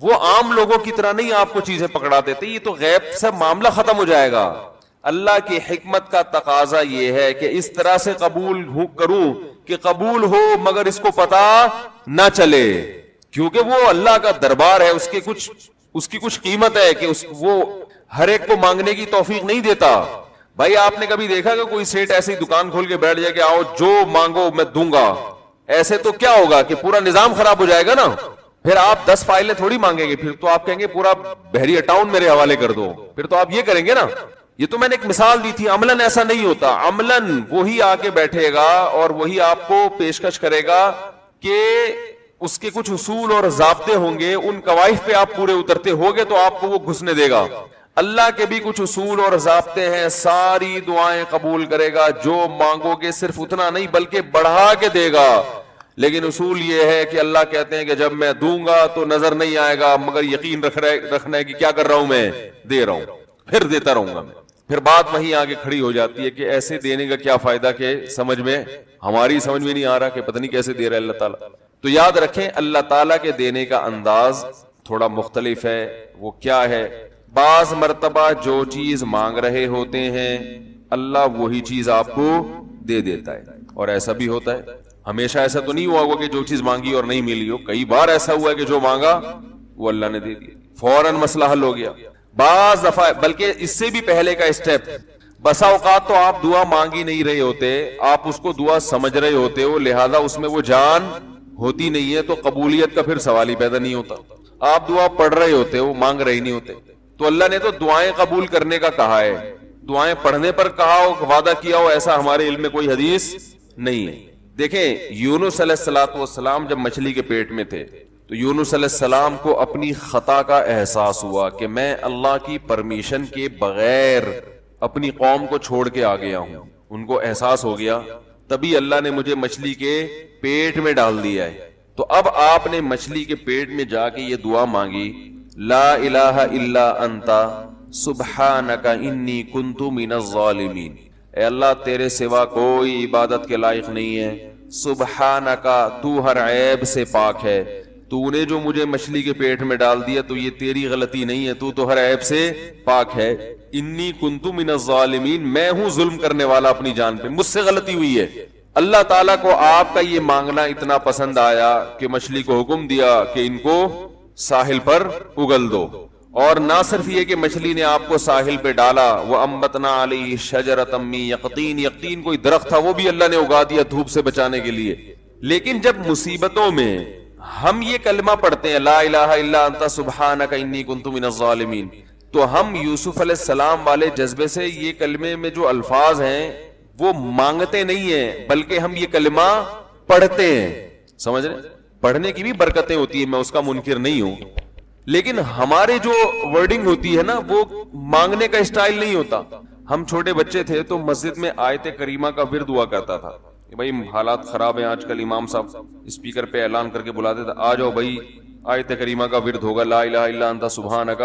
وہ عام لوگوں کی طرح نہیں آپ کو چیزیں پکڑا دیتے. یہ تو غیب سے معاملہ ختم ہو جائے گا. اللہ کی حکمت کا تقاضا یہ ہے کہ اس طرح سے قبول کروں کہ قبول ہو مگر اس کو پتا نہ چلے, کیونکہ وہ اللہ کا دربار ہے, اس کی کچھ قیمت ہے کہ وہ ہر ایک کو مانگنے کی توفیق نہیں دیتا. بھائی آپ نے کبھی دیکھا کہ کوئی سیٹ ایسی دکان کھول کے بیٹھ جائے کہ آؤ جو مانگو میں دوں گا؟ ایسے تو کیا ہوگا کہ پورا نظام خراب ہو جائے گا نا. پھر آپ 10 فائلیں تھوڑی مانگیں گے, پھر تو آپ کہیں گے پورا بحریہ ٹاؤن میرے حوالے کر دو, پھر تو آپ یہ کریں گے نا. یہ تو میں نے ایک مثال دی تھی. عملاً ایسا نہیں ہوتا. عملاً وہی آ کے بیٹھے گا اور وہی آپ کو پیشکش کرے گا کہ اس کے کچھ اصول اور ضابطے ہوں گے, ان قواعد پہ آپ پورے اترتے ہوگے تو آپ کو وہ گھسنے دے گا. اللہ کے بھی کچھ اصول اور ضابطے ہیں, ساری دعائیں قبول کرے گا, جو مانگو گے صرف اتنا نہیں بلکہ بڑھا کے دے گا. لیکن اصول یہ ہے کہ اللہ کہتے ہیں کہ جب میں دوں گا تو نظر نہیں آئے گا, مگر یقین رکھنا ہے کہ کیا کر رہا ہوں, میں دے رہا ہوں, پھر دیتا رہوں گا میں. پھر بات وہیں آگے کھڑی ہو جاتی ہے کہ ایسے دینے کا کیا فائدہ کہ سمجھ میں ہماری سمجھ میں نہیں آ رہا کہ پتہ نہیں کیسے دے رہا ہے اللہ تعالیٰ. تو یاد رکھیں اللہ تعالیٰ کے دینے کا انداز تھوڑا مختلف ہے. وہ کیا ہے؟ بعض مرتبہ جو چیز مانگ رہے ہوتے ہیں اللہ وہی چیز آپ کو دے دیتا ہے. اور ایسا بھی ہوتا ہے, ہمیشہ ایسا تو نہیں ہوا ہوگا کہ جو چیز مانگی اور نہیں ملی ہو. کئی بار ایسا ہوا ہے کہ جو مانگا وہ اللہ نے دے دیا, فوراً مسئلہ حل ہو گیا. بعض دفعہ بلکہ اس سے بھی پہلے کا اسٹیپ, بسا اوقات تو آپ دعا مانگ ہی نہیں رہے ہوتے, آپ اس کو دعا سمجھ رہے ہوتے ہو, لہذا اس میں وہ جان ہوتی نہیں ہے, تو قبولیت کا پھر سوال ہی پیدا نہیں ہوتا. آپ دعا پڑھ رہے ہوتے ہو, مانگ رہے نہیں ہوتے. تو اللہ نے تو دعائیں قبول کرنے کا کہا ہے, دعائیں پڑھنے پر کہا ہو, وعدہ کیا ہو, ایسا ہمارے علم میں کوئی حدیث نہیں ہے. دیکھیں یونس علیہ السلام جب مچھلی کے پیٹ میں تھے تو یونس علیہ السلام کو اپنی خطا کا احساس ہوا کہ میں اللہ کی پرمیشن کے بغیر اپنی قوم کو چھوڑ کے آ گیا ہوں. ان کو احساس ہو گیا, تبھی اللہ نے مجھے مچھلی کے پیٹ میں ڈال دیا ہے. تو اب آپ نے مچھلی کے پیٹ میں جا کے یہ دعا مانگی, لا الہ الا انت سبحانک انی کنت من الظالمین. اے اللہ تیرے سوا کوئی عبادت کے لائق نہیں ہے, سبحانک تو ہر عیب سے پاک ہے, تو نے جو مجھے مچھلی کے پیٹ میں ڈال دیا تو یہ تیری غلطی نہیں ہے, تو ہر عیب سے پاک ہے. انی کنت من الظالمین, میں ہوں ظلم کرنے والا اپنی جان پہ, مجھ سے غلطی ہوئی ہے. اللہ تعالیٰ کو آپ کا یہ مانگنا اتنا پسند آیا کہ مچھلی کو حکم دیا کہ ان کو ساحل پر اگل دو. اور نہ صرف یہ کہ مچھلی نے آپ کو ساحل پہ ڈالا, وَأَنبَتْنَا عَلَيْهِ شَجَرَةً مِّن يَقْطِينٍ, یقطین کوئی درخت تھا وہ بھی اللہ نے اگا دیا دھوپ سے بچانے کے لیے. لیکن جب مصیبتوں میں ہم یہ کلمہ پڑھتے ہیں لا الہ الا انت سبحانک انی کنت من الظالمین, تو ہم یوسف علیہ السلام والے جذبے سے یہ کلمے میں جو الفاظ ہیں وہ مانگتے نہیں ہیں بلکہ ہم یہ کلمہ پڑھتے ہیں. سمجھ رہے؟ پڑھنے کی بھی برکتیں ہوتی ہیں, میں اس کا منکر نہیں ہوں, لیکن ہمارے جو ورڈنگ ہوتی ہے نا وہ مانگنے کا اسٹائل نہیں ہوتا. ہم چھوٹے بچے تھے تو مسجد میں آیت کریمہ کا ورد ہوا کرتا تھا کہ بھائی حالات خراب ہیں آج کل, امام صاحب اسپیکر پہ اعلان کر کے بلاتے تھے, آ جاؤ بھائی آیت کریمہ کا ورد ہوگا, لا الہ الا انت سبحانک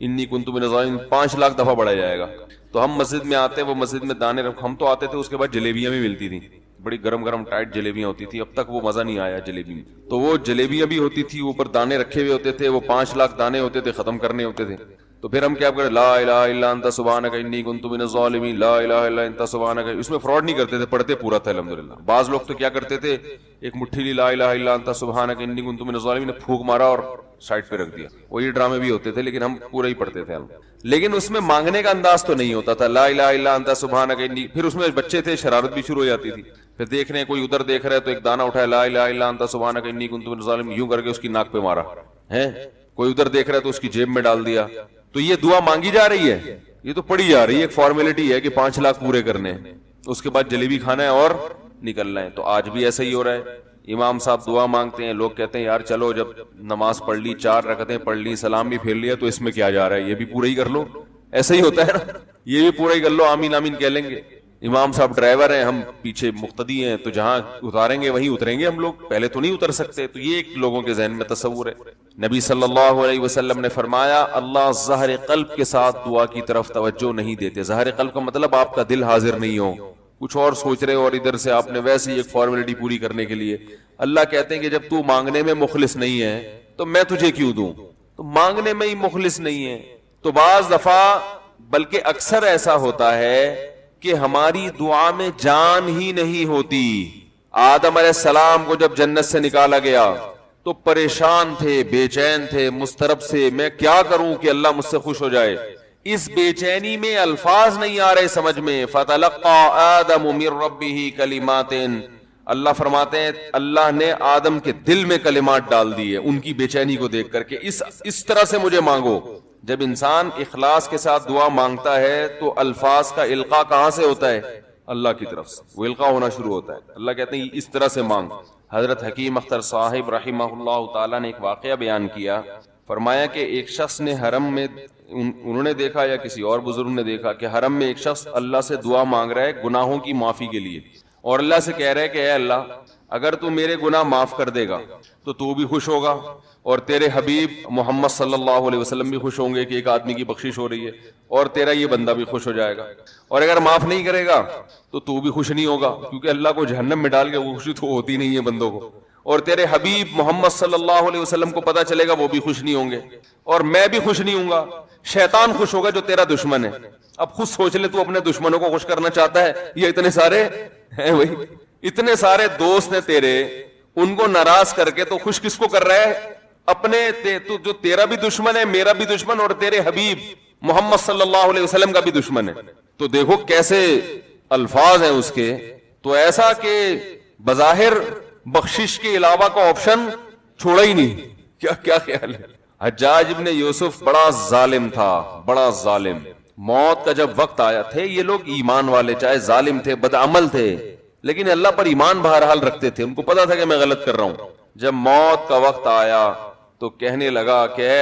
انی کنت من الظالمین, 5 لاکھ دفعہ پڑھا جائے گا. تو ہم مسجد میں آتے, وہ مسجد میں دانے ہم تو آتے تھے, اس کے بعد جلیبیاں بھی ملتی تھیں, بڑی گرم گرم ٹائٹ جلیبیاں ہوتی تھی. اب تک وہ مزہ نہیں آیا جلیبی میں, تو وہ جلیبیاں بھی ہوتی تھی, اوپر دانے رکھے ہوئے ہوتے تھے, وہ 5 لاکھ دانے ہوتے تھے, ختم کرنے ہوتے تھے. تو پھر ہم کیا کریں, لا الہ الا انت سبحانک انی کنت من الظالمین, لا الہ الا انت سبحانک. اس میں فراڈ نہیں کرتے تھے, پڑھتے پورا تھا الحمدللہ. بعض لوگ تو کیا کرتے تھے, ایک مٹھی لی لا الہ الا انت سبحانک انی کنت من الظالمین, پھونک مارا اور سائڈ پہ رکھ دیا. وہی ڈرامے بھی ہوتے تھے لیکن ہم پورا ہی پڑھتے تھے ہم. لیکن اس میں مانگنے کا انداز تو نہیں ہوتا تھا, لا الہ الا انت سبحانک انی. پھر اس میں بچے تھے, شرارت بھی شروع ہو جاتی تھی. پھر دیکھ رہے ہیں کوئی ادھر دیکھ رہا ہے تو ایک دانہ اٹھایا, لا الہ الا انت سبحانک انی کنت من الظالمین, یوں کر کے اس کی ناک پہ مارا ہے. کوئی ادھر دیکھ رہا ہے تو اس کی جیب میں ڈال دیا. تو یہ دعا مانگی جا رہی ہے, یہ تو پڑھی جا رہی ہے, ایک فارمیلٹی ہے کہ 5 لاکھ پورے کرنے ہیں, اس کے بعد جلیبی کھانا ہے اور نکلنا ہے. تو آج بھی ایسا ہی ہو رہا ہے. امام صاحب دعا مانگتے ہیں, لوگ کہتے ہیں یار چلو جب نماز پڑھ لی, 4 رکعتیں پڑھ لی, سلام بھی پھیر لیا, تو اس میں کیا جا رہا ہے, یہ بھی پورا ہی کر لو. ایسا ہی ہوتا ہے نا, یہ بھی پورا ہی کر لو, آمین آمین کہہ لیں گے. امام صاحب ڈرائیور ہیں, ہم پیچھے مقتدی ہیں, تو جہاں اتاریں گے وہیں اتریں گے ہم لوگ, پہلے تو نہیں اتر سکتے. تو یہ ایک لوگوں کے ذہن میں تصور ہے. نبی صلی اللہ علیہ وسلم نے فرمایا اللہ ظاہر قلب کے ساتھ دعا کی طرف توجہ نہیں دیتے. ظاہر قلب کا مطلب آپ کا دل حاضر نہیں ہو, کچھ اور سوچ رہے ہو, اور ادھر سے آپ نے ویسے ہی ایک فارمیلٹی پوری کرنے کے لیے. اللہ کہتے ہیں کہ جب تو مانگنے میں مخلص نہیں ہے تو میں تجھے کیوں دوں. تو مانگنے میں ہی مخلص نہیں ہے. تو بعض دفعہ بلکہ اکثر ایسا ہوتا ہے کہ ہماری دعا میں جان ہی نہیں ہوتی. آدم علیہ السلام کو جب جنت سے نکالا گیا تو پریشان تھے, بے چین تھے, مضطرب سے, میں کیا کروں کہ اللہ مجھ سے خوش ہو جائے. اس بے چینی میں الفاظ نہیں آ رہے سمجھ میں. فَتَلَقَّى آدَمُ مِن رَبِّهِ كَلِمَاتٍ, اللہ فرماتے ہیں اللہ نے آدم کے دل میں کلمات ڈال دیے ان کی بے چینی کو دیکھ کر کے, اس طرح سے مجھے مانگو. جب انسان اخلاص کے ساتھ دعا مانگتا ہے تو الفاظ کا القاء کہاں سے ہوتا ہے, اللہ کی طرف سے وہ القاء ہونا شروع ہوتا ہے. اللہ کہتے ہیں اس طرح سے مانگ. حضرت حکیم اختر صاحب رحمہ اللہ تعالیٰ نے ایک واقعہ بیان کیا. فرمایا کہ ایک شخص نے حرم میں, انہوں نے دیکھا یا کسی اور بزرگ نے دیکھا کہ حرم میں ایک شخص اللہ سے دعا مانگ رہا ہے گناہوں کی معافی کے لیے, اور اللہ سے کہہ رہا ہے کہ اے اللہ اگر تو میرے گناہ معاف کر دے گا تو بھی خوش ہوگا, اور تیرے حبیب محمد صلی اللہ علیہ وسلم بھی خوش ہوں گے کہ ایک آدمی کی بخشش ہو رہی ہے, اور تیرا یہ بندہ بھی خوش ہو جائے گا. اور اگر معاف نہیں کرے گا تو بھی خوش نہیں ہوگا, کیونکہ اللہ کو جہنم میں ڈال کے وہ خوشی تو ہوتی نہیں ہے بندوں کو. اور تیرے حبیب محمد صلی اللہ علیہ وسلم کو پتا چلے گا وہ بھی خوش نہیں ہوں گے, اور میں بھی خوش نہیں ہوں گا. شیطان خوش ہوگا جو تیرا دشمن ہے. اب خود سوچ لے, تو اپنے دشمنوں کو خوش کرنا چاہتا ہے, یہ اتنے سارے ہیں بھائی, اتنے سارے دوست ہیں تیرے, ان کو ناراض کر کے تو خوش کس کو کر رہا ہے, اپنے تو جو تیرا بھی دشمن ہے, میرا بھی دشمن, اور تیرے حبیب محمد صلی اللہ علیہ وسلم کا بھی دشمن ہے. تو دیکھو کیسے الفاظ ہیں اس کے. تو ایسا کہ بظاہر بخشش کے علاوہ کا آپشن چھوڑا ہی نہیں. کیا خیال ہے. حجاج ابن یوسف بڑا ظالم تھا, بڑا ظالم. موت کا جب وقت آیا, تھے یہ لوگ ایمان والے, چاہے ظالم تھے, بدعمل تھے, لیکن اللہ پر ایمان بہرحال رکھتے تھے. ان کو پتا تھا کہ میں غلط کر رہا ہوں. جب موت کا وقت آیا تو کہنے لگا کہ اے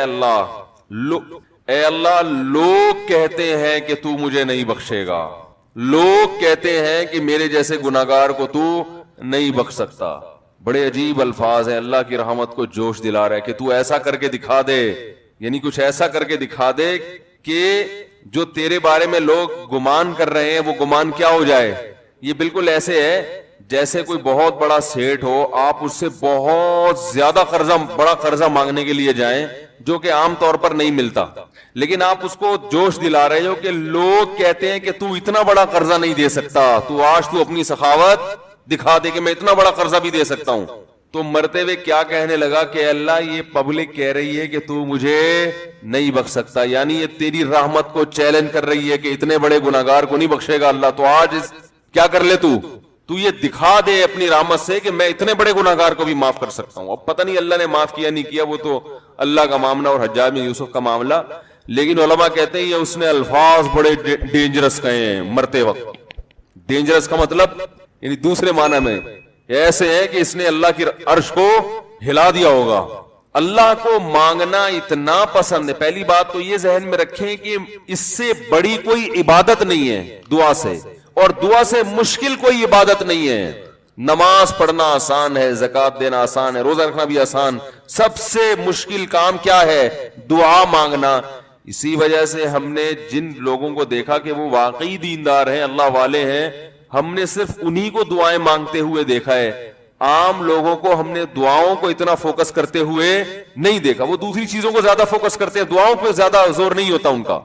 اللہ لوگ کہتے ہیں کہ تو مجھے نہیں بخشے گا, لوگ کہتے ہیں کہ میرے جیسے گناہگار کو تو نہیں بخش سکتا. بڑے عجیب الفاظ ہیں, اللہ کی رحمت کو جوش دلا رہا ہے کہ تو ایسا کر کے دکھا دے, یعنی کچھ ایسا کر کے دکھا دے کہ جو تیرے بارے میں لوگ گمان کر رہے ہیں وہ گمان کیا ہو جائے. یہ بالکل ایسے ہے جیسے کوئی بہت بڑا سیٹ ہو, آپ اس سے بہت زیادہ بڑا قرضہ مانگنے کے لیے جائیں جو کہ عام طور پر نہیں ملتا, لیکن آپ اس کو جوش دلا رہے ہو کہ لوگ کہتے ہیں کہ تو اتنا بڑا قرضہ نہیں دے سکتا, تو آج تو اپنی سخاوت دکھا دے کہ میں اتنا بڑا قرضہ بھی دے سکتا ہوں. تو مرتے ہوئے کیا کہنے لگا کہ اللہ یہ پبلک کہہ رہی ہے کہ تو مجھے نہیں بخش سکتا, یعنی یہ تیری رحمت کو چیلنج کر رہی ہے کہ اتنے بڑے گناہگار کو نہیں بخشے گا اللہ, تو آج کیا کر لے, تو یہ دکھا دے اپنی رحمت سے کہ میں اتنے بڑے گناہگار کو بھی معاف کر سکتا ہوں. اب پتہ نہیں اللہ نے معاف کیا نہیں کیا, وہ تو اللہ کا معاملہ اور حجاج بن یوسف کا معاملہ, لیکن علماء کہتے ہیں یہ اس نے الفاظ بڑے ڈینجرس کہے ہیں مرتے وقت. ڈینجرس کا مطلب یعنی دوسرے معنی میں ایسے ہے کہ اس نے اللہ کی عرش کو ہلا دیا ہوگا. اللہ کو مانگنا اتنا پسند ہے. پہلی بات تو یہ ذہن میں رکھیں کہ اس سے بڑی کوئی عبادت نہیں ہے دعا سے, اور دعا سے مشکل کوئی عبادت نہیں ہے. نماز پڑھنا آسان ہے, زکوٰۃ دینا آسان ہے, روزہ رکھنا بھی آسان. سب سے مشکل کام کیا ہے, دعا مانگنا. اسی وجہ سے ہم نے جن لوگوں کو دیکھا کہ وہ واقعی دیندار ہیں, اللہ والے ہیں, ہم نے صرف انہی کو دعائیں مانگتے ہوئے دیکھا ہے. عام لوگوں کو ہم نے دعاؤں کو اتنا فوکس کرتے ہوئے نہیں دیکھا. وہ دوسری چیزوں کو زیادہ فوکس کرتے ہیں, دعاؤں پہ زیادہ زور نہیں ہوتا ان کا.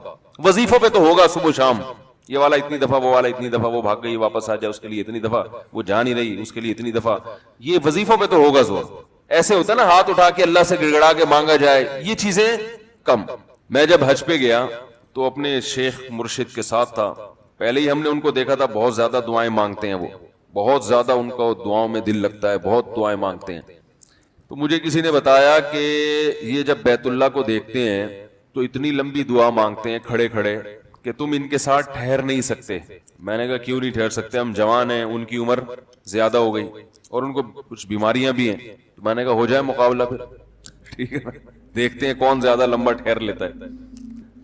وظیفوں پہ تو ہوگا صبح شام, یہ والا اتنی دفعہ, وہ والا اتنی دفعہ, وہ بھاگ گئی واپس آ جائے اس کے لیے اتنی دفعہ, وہ جا نہیں رہی اس کے لیے اتنی دفعہ, یہ وظیفوں پہ تو ہوگا زور. ایسے ہوتا ہے نا ہاتھ اٹھا کے اللہ سے گڑگڑا کے مانگا جائے, یہ چیزیں کم. میں جب حج پہ گیا تو اپنے شیخ مرشد کے ساتھ تھا, پہلے ہی ہم نے ان کو دیکھا تھا بہت زیادہ دعائیں مانگتے ہیں, وہ بہت زیادہ ان کا دعاؤں میں دل لگتا ہے, بہت دعائیں مانگتے ہیں. تو مجھے کسی نے بتایا کہ یہ جب بیت اللہ کو دیکھتے ہیں تو اتنی لمبی دعا مانگتے ہیں کھڑے کھڑے کہ تم ان کے ساتھ ٹھہر نہیں سکتے. میں نے کہا کیوں نہیں ٹھہر سکتے, ہم جوان ہیں, ان کی عمر زیادہ ہو گئی اور ان کو کچھ بیماریاں بھی ہیں. تو میں نے کہا ہو جائے مقابلہ پھر, ٹھیک ہے, دیکھتے ہیں کون زیادہ لمبا ٹھہر لیتا ہے.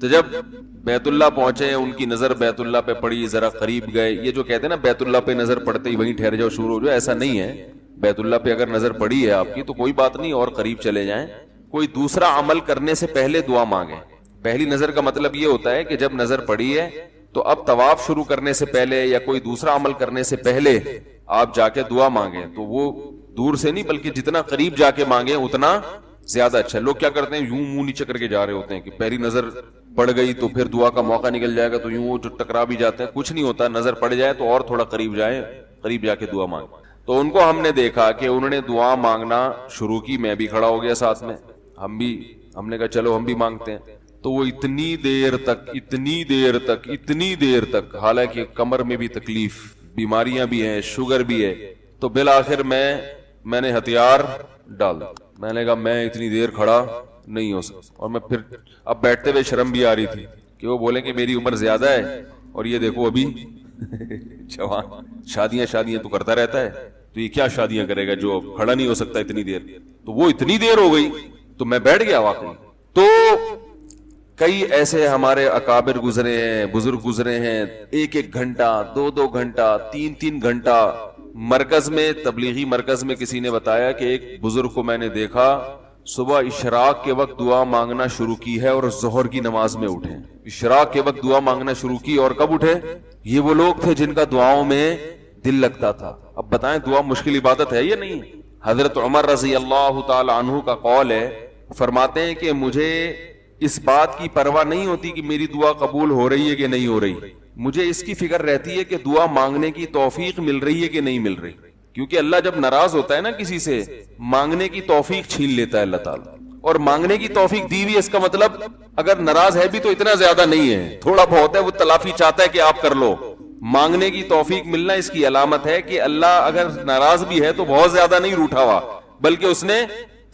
تو جب بیت اللہ پہنچے, ان کی نظر بیت اللہ پہ پڑی, ذرا قریب گئے. یہ جو کہتے ہیں نا بیت اللہ پہ نظر پڑتے ہی وہیں ٹھہر جاؤ شروع ہو جاؤ, ایسا نہیں ہے. بیت اللہ پہ اگر نظر پڑی ہے آپ کی تو کوئی بات نہیں, اور قریب چلے جائیں. کوئی دوسرا عمل کرنے سے پہلے دعا مانگیں. پہلی نظر کا مطلب یہ ہوتا ہے کہ جب نظر پڑی ہے تو اب طواف شروع کرنے سے پہلے یا کوئی دوسرا عمل کرنے سے پہلے آپ جا کے دعا مانگیں. تو وہ دور سے نہیں بلکہ جتنا قریب جا کے مانگیں اتنا زیادہ اچھا. لوگ کیا کرتے ہیں, یوں منہ نیچے کر کے جا رہے ہوتے ہیں کہ پہلی نظر پڑ گئی تو پھر دعا کا موقع نکل جائے گا, تو یوں وہ جو ٹکرا بھی جاتے ہیں. کچھ نہیں ہوتا, نظر پڑ جائے تو اور تھوڑا قریب جائیں, قریب جا کے دعا مانگیں. تو ان کو ہم نے دیکھا کہ انہوں نے دعا مانگنا شروع کی, میں بھی کھڑا ہو گیا ساتھ میں, ہم نے کہا چلو ہم بھی مانگتے ہیں. تو وہ اتنی دیر تک حالانکہ کمر میں بھی تکلیف, بیماریاں بھی ہیں, شوگر بھی ہے, تو بالآخر میں نے ہتھیار ڈال دیا. میں نے کہا میں اتنی دیر کھڑا نہیں ہو سکتا. اور میں پھر اب بیٹھتے ہوئے شرم بھی آ رہی تھی کہ وہ بولیں کہ میری عمر زیادہ ہے اور یہ دیکھو ابھی جوان, شادیاں تو کرتا رہتا ہے, تو یہ کیا شادیاں کرے گا جو کھڑا نہیں ہو سکتا اتنی دیر. تو وہ اتنی دیر ہو گئی تو میں بیٹھ گیا واقعی. تو کئی ایسے ہمارے اکابر گزرے ہیں, بزرگ گزرے ہیں, 1 گھنٹہ 2 گھنٹہ 3 گھنٹہ. مرکز میں, تبلیغی مرکز میں کسی نے بتایا کہ ایک بزرگ کو میں نے دیکھا صبح اشراق کے وقت دعا مانگنا شروع کی ہے اور ظہر کی نماز میں اٹھے. اشراق کے وقت دعا مانگنا شروع کی اور کب اٹھے؟ یہ وہ لوگ تھے جن کا دعاؤں میں دل لگتا تھا. اب بتائیں دعا مشکل عبادت ہے یا نہیں؟ حضرت عمر رضی اللہ تعالی عنہ کا قول ہے, فرماتے ہیں کہ مجھے اس بات کی پرواہ نہیں ہوتی کہ میری دعا قبول ہو رہی ہے کہ نہیں ہو رہی, مجھے اس کی فکر رہتی ہے کہ دعا مانگنے کی توفیق مل رہی ہے کہ نہیں مل رہی. کیونکہ اللہ جب ناراض ہوتا ہے نا کسی سے, مانگنے کی توفیق چھین لیتا ہے اللہ تعالیٰ. اور مانگنے کی توفیق دی ہوئی, اس کا مطلب اگر ناراض ہے بھی تو اتنا زیادہ نہیں ہے, تھوڑا بہت ہے, وہ تلافی چاہتا ہے کہ آپ کر لو. مانگنے کی توفیق ملنا اس کی علامت ہے کہ اللہ اگر ناراض بھی ہے تو بہت زیادہ نہیں روٹھا ہوا, بلکہ اس نے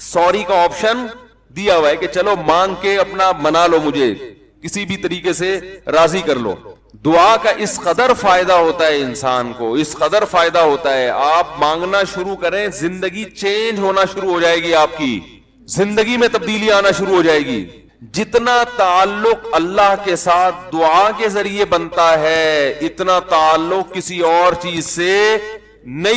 سوری کا آپشن دیا ہوا ہے کہ چلو مانگ کے اپنا منا لو, مجھے کسی بھی طریقے سے راضی کر لو. دعا کا اس قدر فائدہ ہوتا ہے انسان کو, اس قدر فائدہ ہوتا ہے. آپ مانگنا شروع کریں, زندگی چینج ہونا شروع ہو جائے گی, آپ کی زندگی میں تبدیلی آنا شروع ہو جائے گی. جتنا تعلق اللہ کے ساتھ دعا کے ذریعے بنتا ہے اتنا تعلق کسی اور چیز سے نہیں